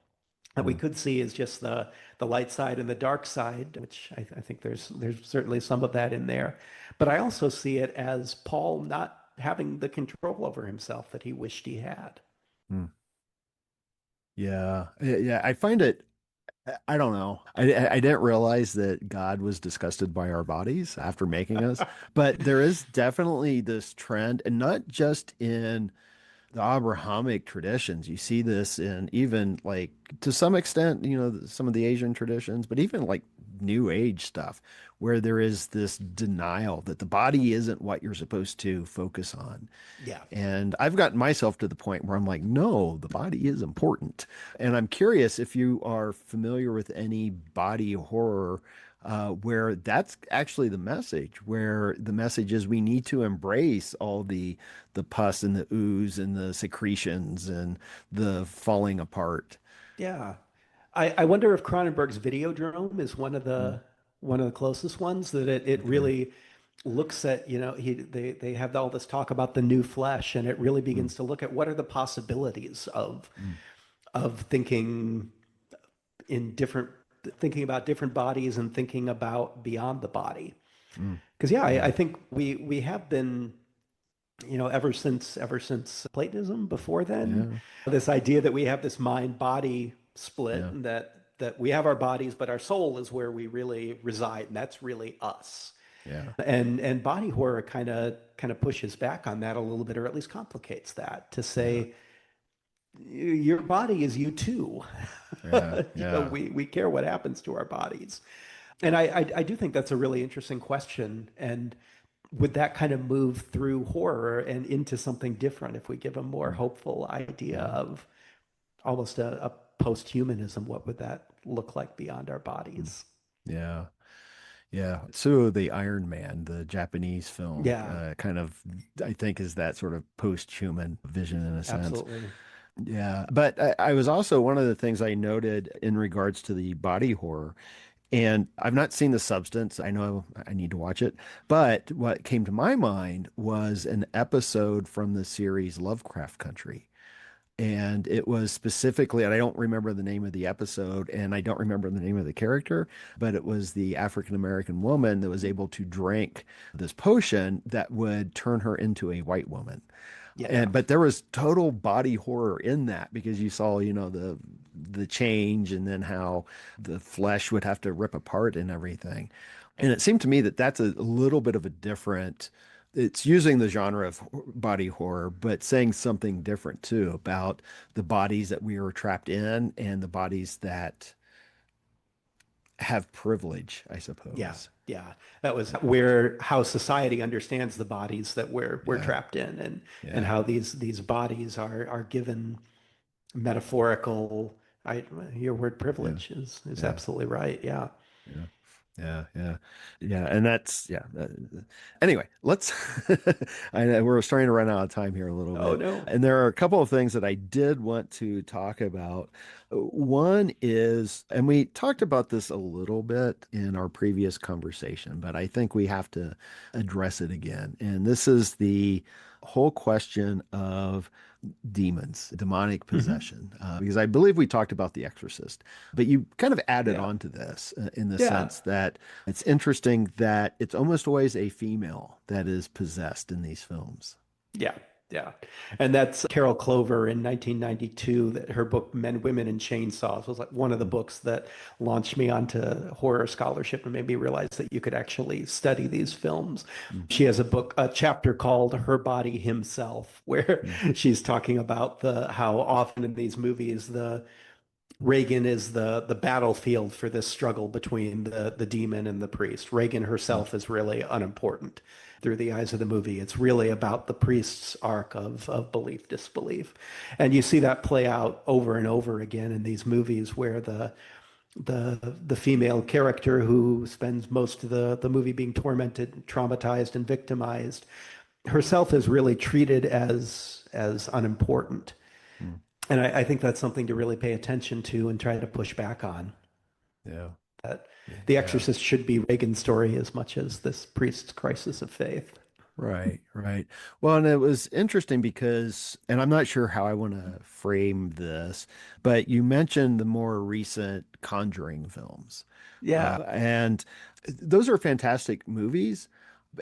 that we could see is just the light side and the dark side, which I think there's certainly some of that in there. But I also see it as Paul not having the control over himself that he wished he had. Mm. Yeah. I find it. I don't know. I didn't realize that God was disgusted by our bodies after making us, but there is definitely this trend, and not just in the Abrahamic traditions. You see this in even like to some extent, some of the Asian traditions, but even like New Age stuff, where there is this denial that the body isn't what you're supposed to focus on. Yeah. And I've gotten myself to the point where I'm like, no, the body is important. And I'm curious if you are familiar with any body horror where that's actually the message, where the message is we need to embrace all the pus and the ooze and the secretions and the falling apart. Yeah. I wonder if Cronenberg's Videodrome is Mm, one of the closest ones that it okay. really looks at, they have all this talk about the new flesh, and it really Mm, begins to look at what are the possibilities mm, of in different thinking about different bodies and thinking about beyond the body. mm. Because yeah, I Yeah. think we have been, ever since Platonism before then, Yeah. this idea that we have this mind body split, Yeah. and that we have our bodies, but our soul is where we really reside, and that's really us. Yeah. And body horror kind of pushes back on that a little bit, or at least complicates that to Yeah. say your body is you too. Yeah. Yeah. We care what happens to our bodies. And I do think that's a really interesting question. And would that kind of move through horror and into something different if we give a more Mm, hopeful idea yeah. of almost a post-humanism? What would that look like beyond our Mm, bodies? yeah. Yeah. So the Iron Man, the Japanese film, Yeah, kind of, I think, is that sort of post-human vision in a sense. absolutely. Yeah. But I was also one of the things I noted in regards to the body horror, and I've not seen The Substance. I know I need to watch it. But what came to my mind was an episode from the series Lovecraft Country. And it was specifically, and I don't remember the name of the episode, and I don't remember the name of the character, but it was the African American woman that was able to drink this potion that would turn her into a white woman. Yeah, And but there was total body horror in that because you saw, the change and then how the flesh would have to rip apart and everything. And it seemed to me that that's a little bit of a different, it's using the genre of body horror, but saying something different too about the bodies that we are trapped in and the bodies that have privilege, I yeah, suppose. yeah. That was where how society understands the bodies that we're Yeah. trapped in, and Yeah. how these bodies are given metaphorical. Your word Yeah. privilege is Yeah. absolutely right. Yeah. Yeah. Yeah. And that's, yeah. Anyway, let's, I know we're starting to run out of time here a little Oh bit. no. And there are a couple of things that I did want to talk about. One is, and we talked about this a little bit in our previous conversation, but I think we have to address it again. And this is the whole question of demons, demonic Hmm. possession, because I believe we talked about The Exorcist, but you kind of added Yeah. on to this in the Yeah. sense that it's interesting that it's almost always a female that is possessed in these films. Yeah. Yeah. And that's Carol Clover in 1992, that her book Men, Women, and Chainsaws was like one of the Mm, books that launched me onto horror scholarship and made me realize that you could actually study these films. mm, She has a chapter called Her Body Himself, where mm, she's talking about the how often in these movies Reagan is the battlefield for this struggle between the demon and the priest. Reagan herself is really unimportant through the eyes of the movie. It's really about the priest's arc of belief, disbelief. And you see that play out over and over again in these movies where the female character who spends most of the movie being tormented, traumatized, and victimized herself is really treated as unimportant. Mm. And I think that's something to really pay attention to and try to push back on. Yeah. That The Yeah. Exorcist should be Reagan's story as much as this priest's crisis of faith. Right, right. Well, and it was interesting because, and I'm not sure how I want to frame this, but you mentioned the more recent Conjuring films. Yeah, And those are fantastic movies,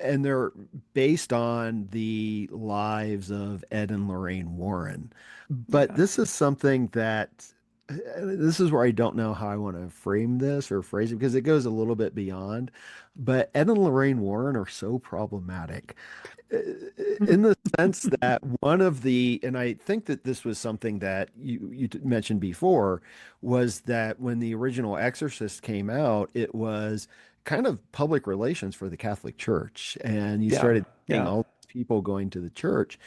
and they're based on the lives of Ed and Lorraine Warren. But yeah. this is something that this is where I don't know how I want to frame this or phrase it because it goes a little bit beyond. But Ed and Lorraine Warren are so problematic in the sense that one of the, and I think that this was something that you mentioned before, was that when the original Exorcist came out, it was kind of public relations for the Catholic Church, and you Yeah, started seeing yeah. all these people going to the church.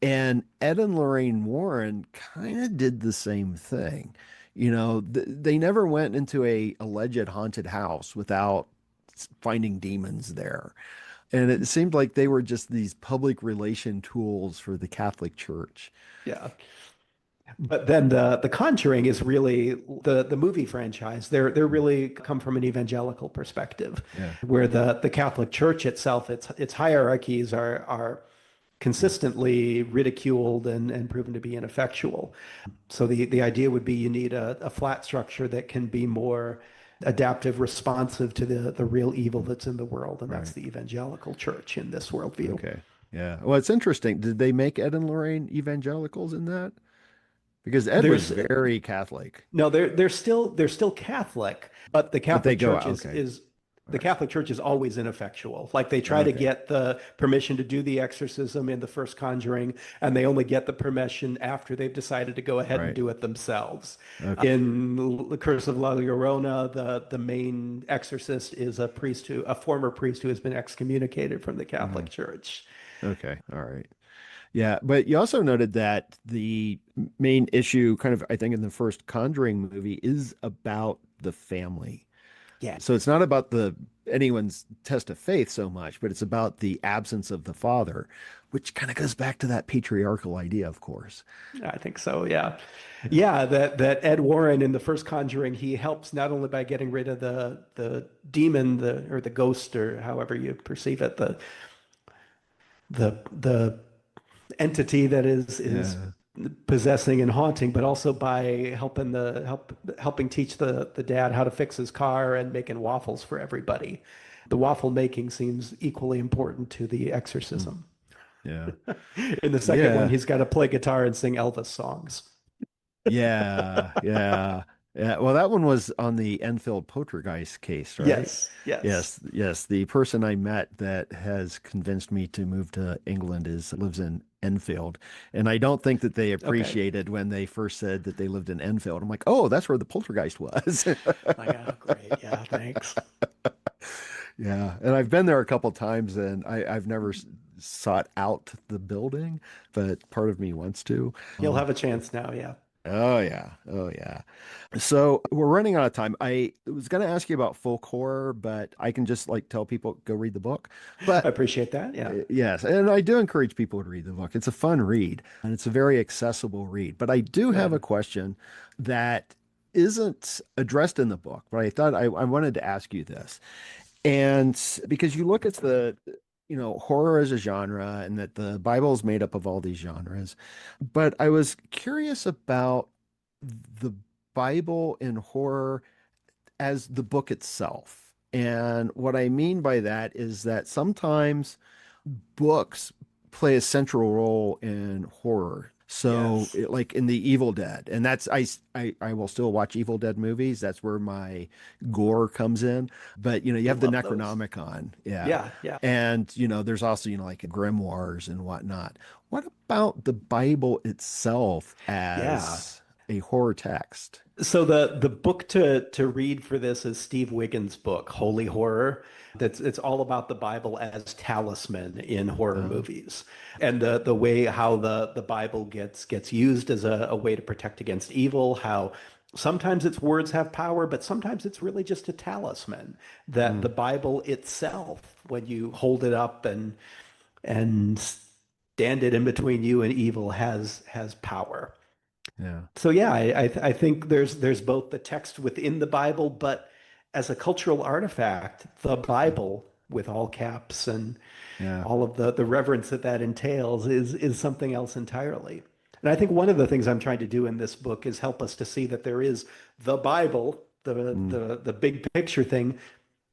And Ed and Lorraine Warren kind of did the same thing. They never went into a alleged haunted house without finding demons there. And it seemed like they were just these public relation tools for the Catholic Church. Yeah. But then the Conjuring is really the movie franchise. They're really come from an evangelical perspective, Yeah. where the Catholic Church itself, its hierarchies are consistently ridiculed and proven to be ineffectual. So the idea would be you need a flat structure that can be more adaptive, responsive to the real evil that's in the world, and that's Right. the evangelical church in this worldview. Okay. Yeah. Well, it's interesting. Did they make Ed and Lorraine evangelicals in that? Because Ed was There's very Catholic, No, they're still Catholic, but the but they Catholic go Church out. is Okay. is All the right. Catholic Church is always ineffectual. Like they try to Okay. get the permission to do the exorcism in the first Conjuring, and they only get the permission after they've decided to go ahead and Right. do it themselves. Okay. In The Curse of La Llorona, the main exorcist is a former priest who has been excommunicated from the Mhm. Catholic Church. Okay. All right. Yeah, but you also noted that the main issue, kind of, I think, in the first Conjuring movie is about the family. Yeah, So it's not about the anyone's test of faith so much, but it's about the absence of the father, which kind of goes back to that patriarchal idea, of course. I think so. Yeah, Yeah. yeah. That Ed Warren in the first Conjuring, he helps not only by getting rid of the demon, or the ghost, or however you perceive it, the entity that is Yeah. possessing and haunting, but also by helping teach the dad how to fix his car and making waffles for everybody. The waffle making seems equally important to the Mm. exorcism. Yeah. In the second one, Yeah. he's got to play guitar and sing Elvis songs. Yeah. Yeah. Yeah. Well, that one was on the Enfield Poltergeist case, right? Yes, yes. Yes, yes. The person I met that has convinced me to move to England is lives in Enfield. And I don't think that they Okay. appreciated when they first said that they lived in Enfield. I'm like, oh, that's where the poltergeist was. Like, oh, great. Yeah, thanks. Yeah. And I've been there a couple times and I've never sought out the building, but part of me wants to. You'll have a chance now. Yeah. Oh yeah. Oh yeah. So we're running out of time. I was going to ask you about folk horror, but I can just like tell people go read the book. I But appreciate that. Yeah. yes, and I do encourage people to read the book. It's a fun read and it's a very accessible read. But I do have a Good. question that isn't addressed in the book, but I thought I wanted to ask you this. And because you look at horror as a genre and that the Bible is made up of all these genres. But I was curious about the Bible and horror as the book itself. And what I mean by that is that sometimes books play a central role in horror. So, Yes. like in the Evil Dead, and I will still watch Evil Dead movies. That's where my gore comes in. But you I have the love those. Necronomicon, yeah, Yeah. Yeah. and there's also like grimoires and whatnot. What about the Bible itself Yeah. as? a horror text? So the book to read for this is Steve Wiggins' book, Holy Horror. It's all about the Bible as talisman in horror Uh, movies, and the way how the Bible gets used as a way to protect against evil. How sometimes its words have power, but sometimes it's really just a talisman. That the mm, Bible itself, when you hold it up and stand it in between you and evil, has power. yeah, So yeah, I think there's both the text within the Bible, but as a cultural artifact, the Bible with all caps and yeah, all of the reverence that that entails is something else entirely. And I think one of the things I'm trying to do in this book is help us to see that there is the Bible, mm, the big picture thing,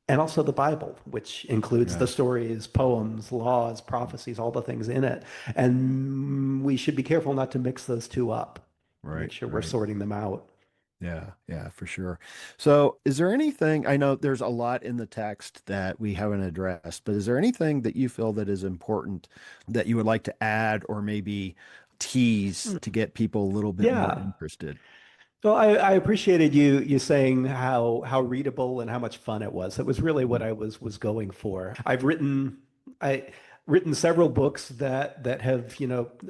and also the Bible, which includes yeah, the stories, poems, laws, prophecies, all the things in it. And we should be careful not to mix those two up. Make right, sure we're right. sorting them out. Yeah, yeah, for sure. So, is there anything, I know there's a lot in the text that we haven't addressed, but is there anything that you feel that is important that you would like to add or maybe tease to get people a little bit more Yeah. interested? Well, I appreciated you saying how readable and how much fun it was. That was really what Mhm. I was going for. I written several books that have,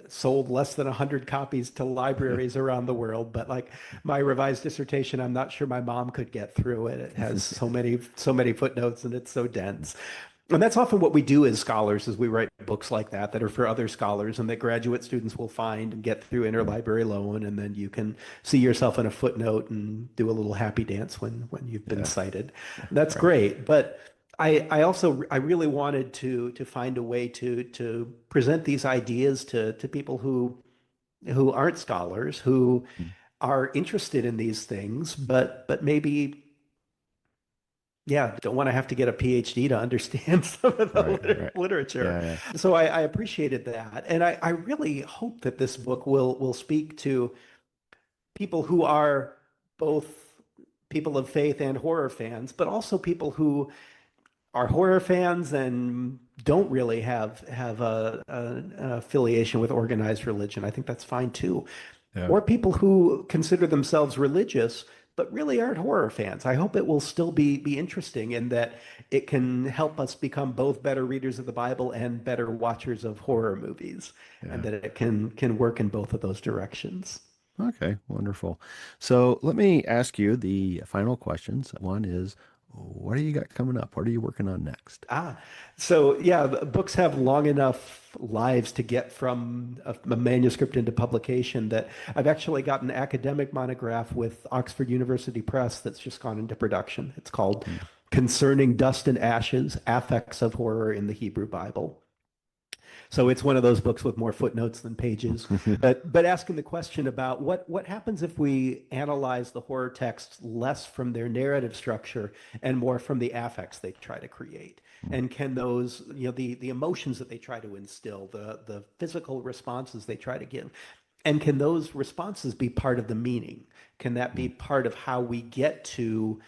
sold less than 100 copies to libraries around the world, but like my revised dissertation, I'm not sure my mom could get through it. It has so many footnotes and it's so dense. And that's often what we do as scholars is we write books like that are for other scholars and that graduate students will find and get through interlibrary loan. And then you can see yourself in a footnote and do a little happy dance when you've been Yeah, cited. That's right. great. But I really wanted to find a way to present these ideas to people who aren't scholars, who Mm. are interested in these things, but maybe yeah, don't want to have to get a PhD to understand some of the Right, right. literature. Yeah, yeah. So I appreciated that. And I really hope that this book will speak to people who are both people of faith and horror fans, but also people who are horror fans and don't really have an affiliation with organized religion. I think that's fine too. Yeah. Or people who consider themselves religious but really aren't horror fans. I hope it will still be interesting in that it can help us become both better readers of the Bible and better watchers of horror movies, and Yeah. that it can work in both of those directions. Okay, wonderful. So let me ask you the final questions. One is, what do you got coming up? What are you working on next? Ah, so yeah, books have long enough lives to get from a manuscript into publication that I've actually got an academic monograph with Oxford University Press that's just gone into production. It's called Mm. Concerning Dust and Ashes, Affects of Horror in the Hebrew Bible. So it's one of those books with more footnotes than pages, but asking the question about what happens if we analyze the horror texts less from their narrative structure and more from the affects they try to create. And can those, the emotions that they try to instill, the physical responses they try to give, and can those responses be part of the meaning? Can that be part of how we get to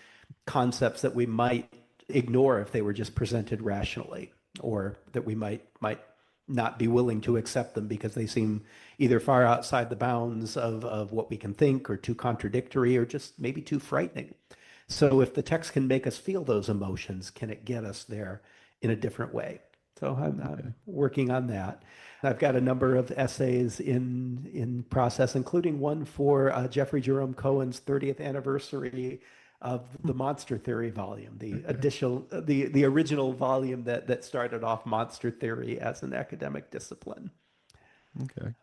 concepts that we might ignore if they were just presented rationally, or that we might not be willing to accept them because they seem either far outside the bounds of what we can think, or too contradictory, or just maybe too frightening. So if the text can make us feel those emotions, can it get us there in a different way? So I'm working on that. I've got a number of essays in process, including one for Jeffrey Jerome Cohen's 30th anniversary of the Monster Theory volume, Okay. the original volume that started off monster theory as an academic discipline. Okay.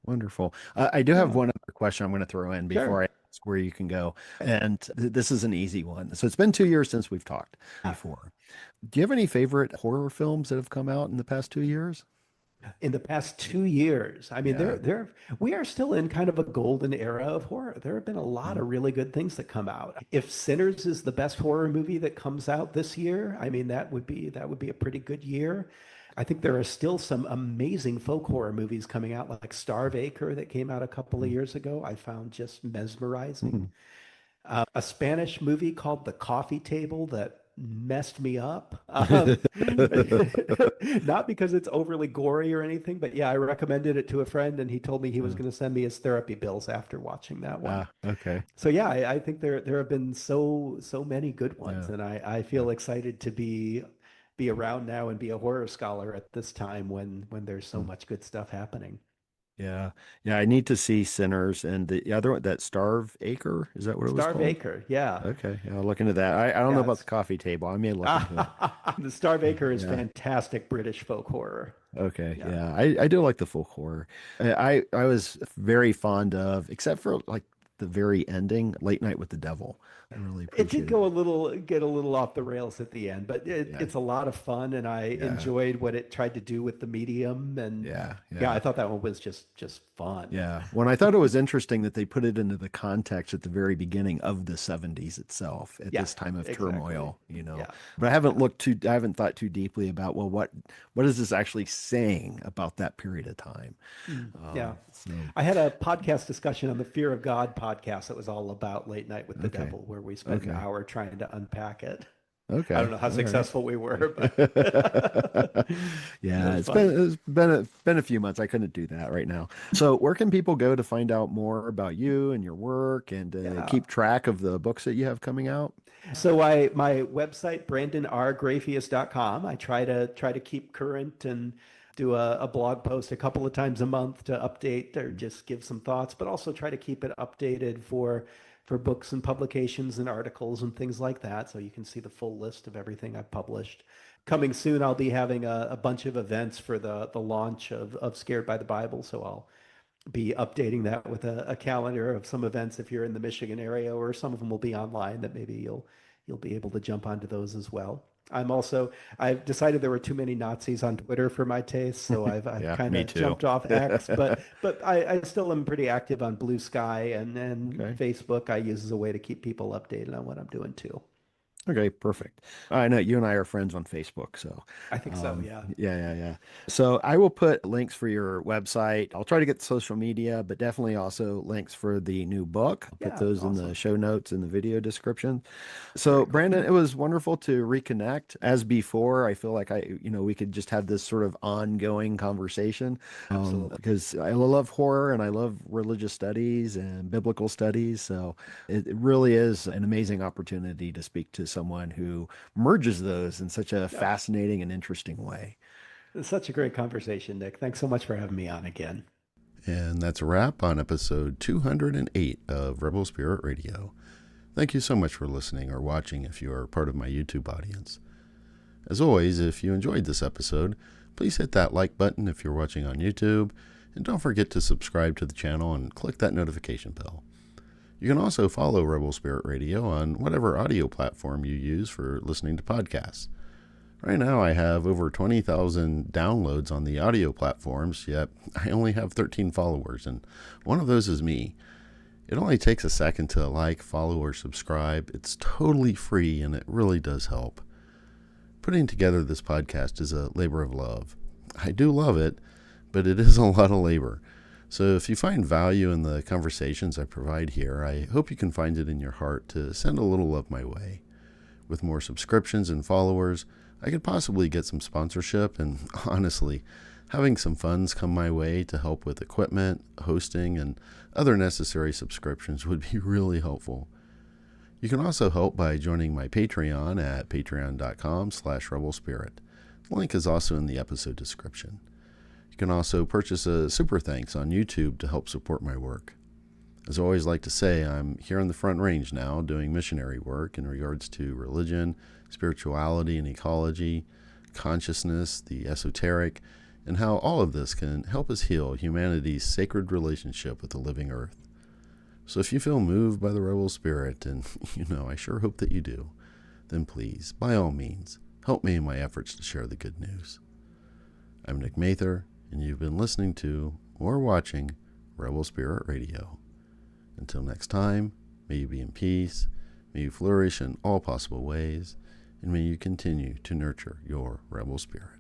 Wonderful. I do have Yeah, one other question I'm going to throw in before sure. I ask where you can go. And this is an easy one. So it's been 2 years since we've talked before. Do you have any favorite horror films that have come out in the past 2 years? In the past 2 years, I mean, Yeah. we are still in kind of a golden era of horror. There have been a lot Mm, of really good things that come out. If Sinners is the best horror movie that comes out this year, I mean, that would be a pretty good year. I think there are still some amazing folk horror movies coming out, like Starvacre that came out a couple of mm, years ago. I found just mesmerizing. mm. A Spanish movie called The Coffee Table that messed me up. Not because it's overly gory or anything, but yeah, I recommended it to a friend and he told me he was going to send me his therapy bills after watching that one. Okay. So yeah, I think there have been so many good ones, Yeah. and I Yeah. feel excited to be around now and be a horror scholar at this time when there's so Mm. much good stuff happening. Yeah. Yeah. I need to see Sinners and the other one, that Starve Acre. Is that what it was Starve called? Acre, yeah. Okay. Yeah, I'll look into that. I don't know Yeah, about the it's coffee table. I may look into it. the Starve Acre is Yeah. fantastic British folk horror. Okay. Yeah. Yeah. I do like the folk horror. I was very fond of, except for like the very ending, Late Night with the Devil. I really It did appreciated go it. get a little off the rails at the end, but Yeah. it's a lot of fun, and I Yeah. enjoyed what it tried to do with the medium, and Yeah. yeah, I Yeah. thought that one was just fun. Yeah. When I thought it was interesting that they put it into the context at the very beginning of the 70s itself, at Yeah, this time of exactly. turmoil, you know. Yeah, But yeah. I haven't thought too deeply about, well, what is this actually saying about that period of time? Yeah. So I had a podcast discussion on the Fear of God podcast that was all about Late Night with the okay. Devil, where we spent an Okay. hour trying to unpack it. I don't Okay. know how All right. successful we were, but it Yeah, was fun. it's been a few months. I couldn't do that right now. So, where can people go to find out more about you and your work and Yeah. keep track of the books that you have coming out? So I my website, brandonrgrafius.com, I try to keep current and do a blog post a couple of times a month to update or just give some thoughts, but also try to keep it updated for books and publications and articles and things like that. So you can see the full list of everything I've published. Coming soon, I'll be having a bunch of events for the launch of Scared by the Bible. So I'll be updating that with a calendar of some events if you're in the Michigan area, or some of them will be online that maybe you'll be able to jump onto those as well. I've decided there were too many Nazis on Twitter for my taste, so I've Yeah, kind me of too. jumped off X, but I still am pretty active on Blue Sky and Okay. Facebook. I use as a way to keep people updated on what I'm doing too. Okay, perfect. I know you and I are friends on Facebook, so I think so, yeah. yeah. So I will put links for your website. I'll try to get social media, but definitely also links for the new book. I'll put Yeah, those in the awesome. show notes in the video description. So Very cool. Brandon, it was wonderful to reconnect. As before, I feel like we could just have this sort of ongoing conversation, Absolutely. because I love horror and I love religious studies and biblical studies. So it really is an amazing opportunity to speak to someone who merges those in such a Yeah. fascinating and interesting way. It's such a great conversation, Nick. Thanks so much for having me on again. And that's a wrap on episode 208 of Rebel Spirit Radio. Thank you so much for listening or watching if you are part of my YouTube audience. As always, if you enjoyed this episode, please hit that like button if you're watching on YouTube, and don't forget to subscribe to the channel and click that notification bell. You can also follow Rebel Spirit Radio on whatever audio platform you use for listening to podcasts. Right now I have over 20,000 downloads on the audio platforms, yet I only have 13 followers, and one of those is me. It only takes a second to like, follow, or subscribe. It's totally free, and it really does help. Putting together this podcast is a labor of love. I do love it, but it is a lot of labor. So if you find value in the conversations I provide here, I hope you can find it in your heart to send a little love my way. With more subscriptions and followers, I could possibly get some sponsorship, and honestly, having some funds come my way to help with equipment, hosting, and other necessary subscriptions would be really helpful. You can also help by joining my Patreon at patreon.com/rebelspirit. The link is also in the episode description. You can also purchase a super thanks on YouTube to help support my work. As I always like to say, I'm here on the front range now doing missionary work in regards to religion, spirituality and ecology, consciousness, the esoteric, and how all of this can help us heal humanity's sacred relationship with the living earth. So if you feel moved by the rebel spirit, and I sure hope that you do, then please, by all means, help me in my efforts to share the good news. I'm Nick Mather, and you've been listening to or watching Rebel Spirit Radio. Until next time, may you be in peace, may you flourish in all possible ways, and may you continue to nurture your rebel spirit.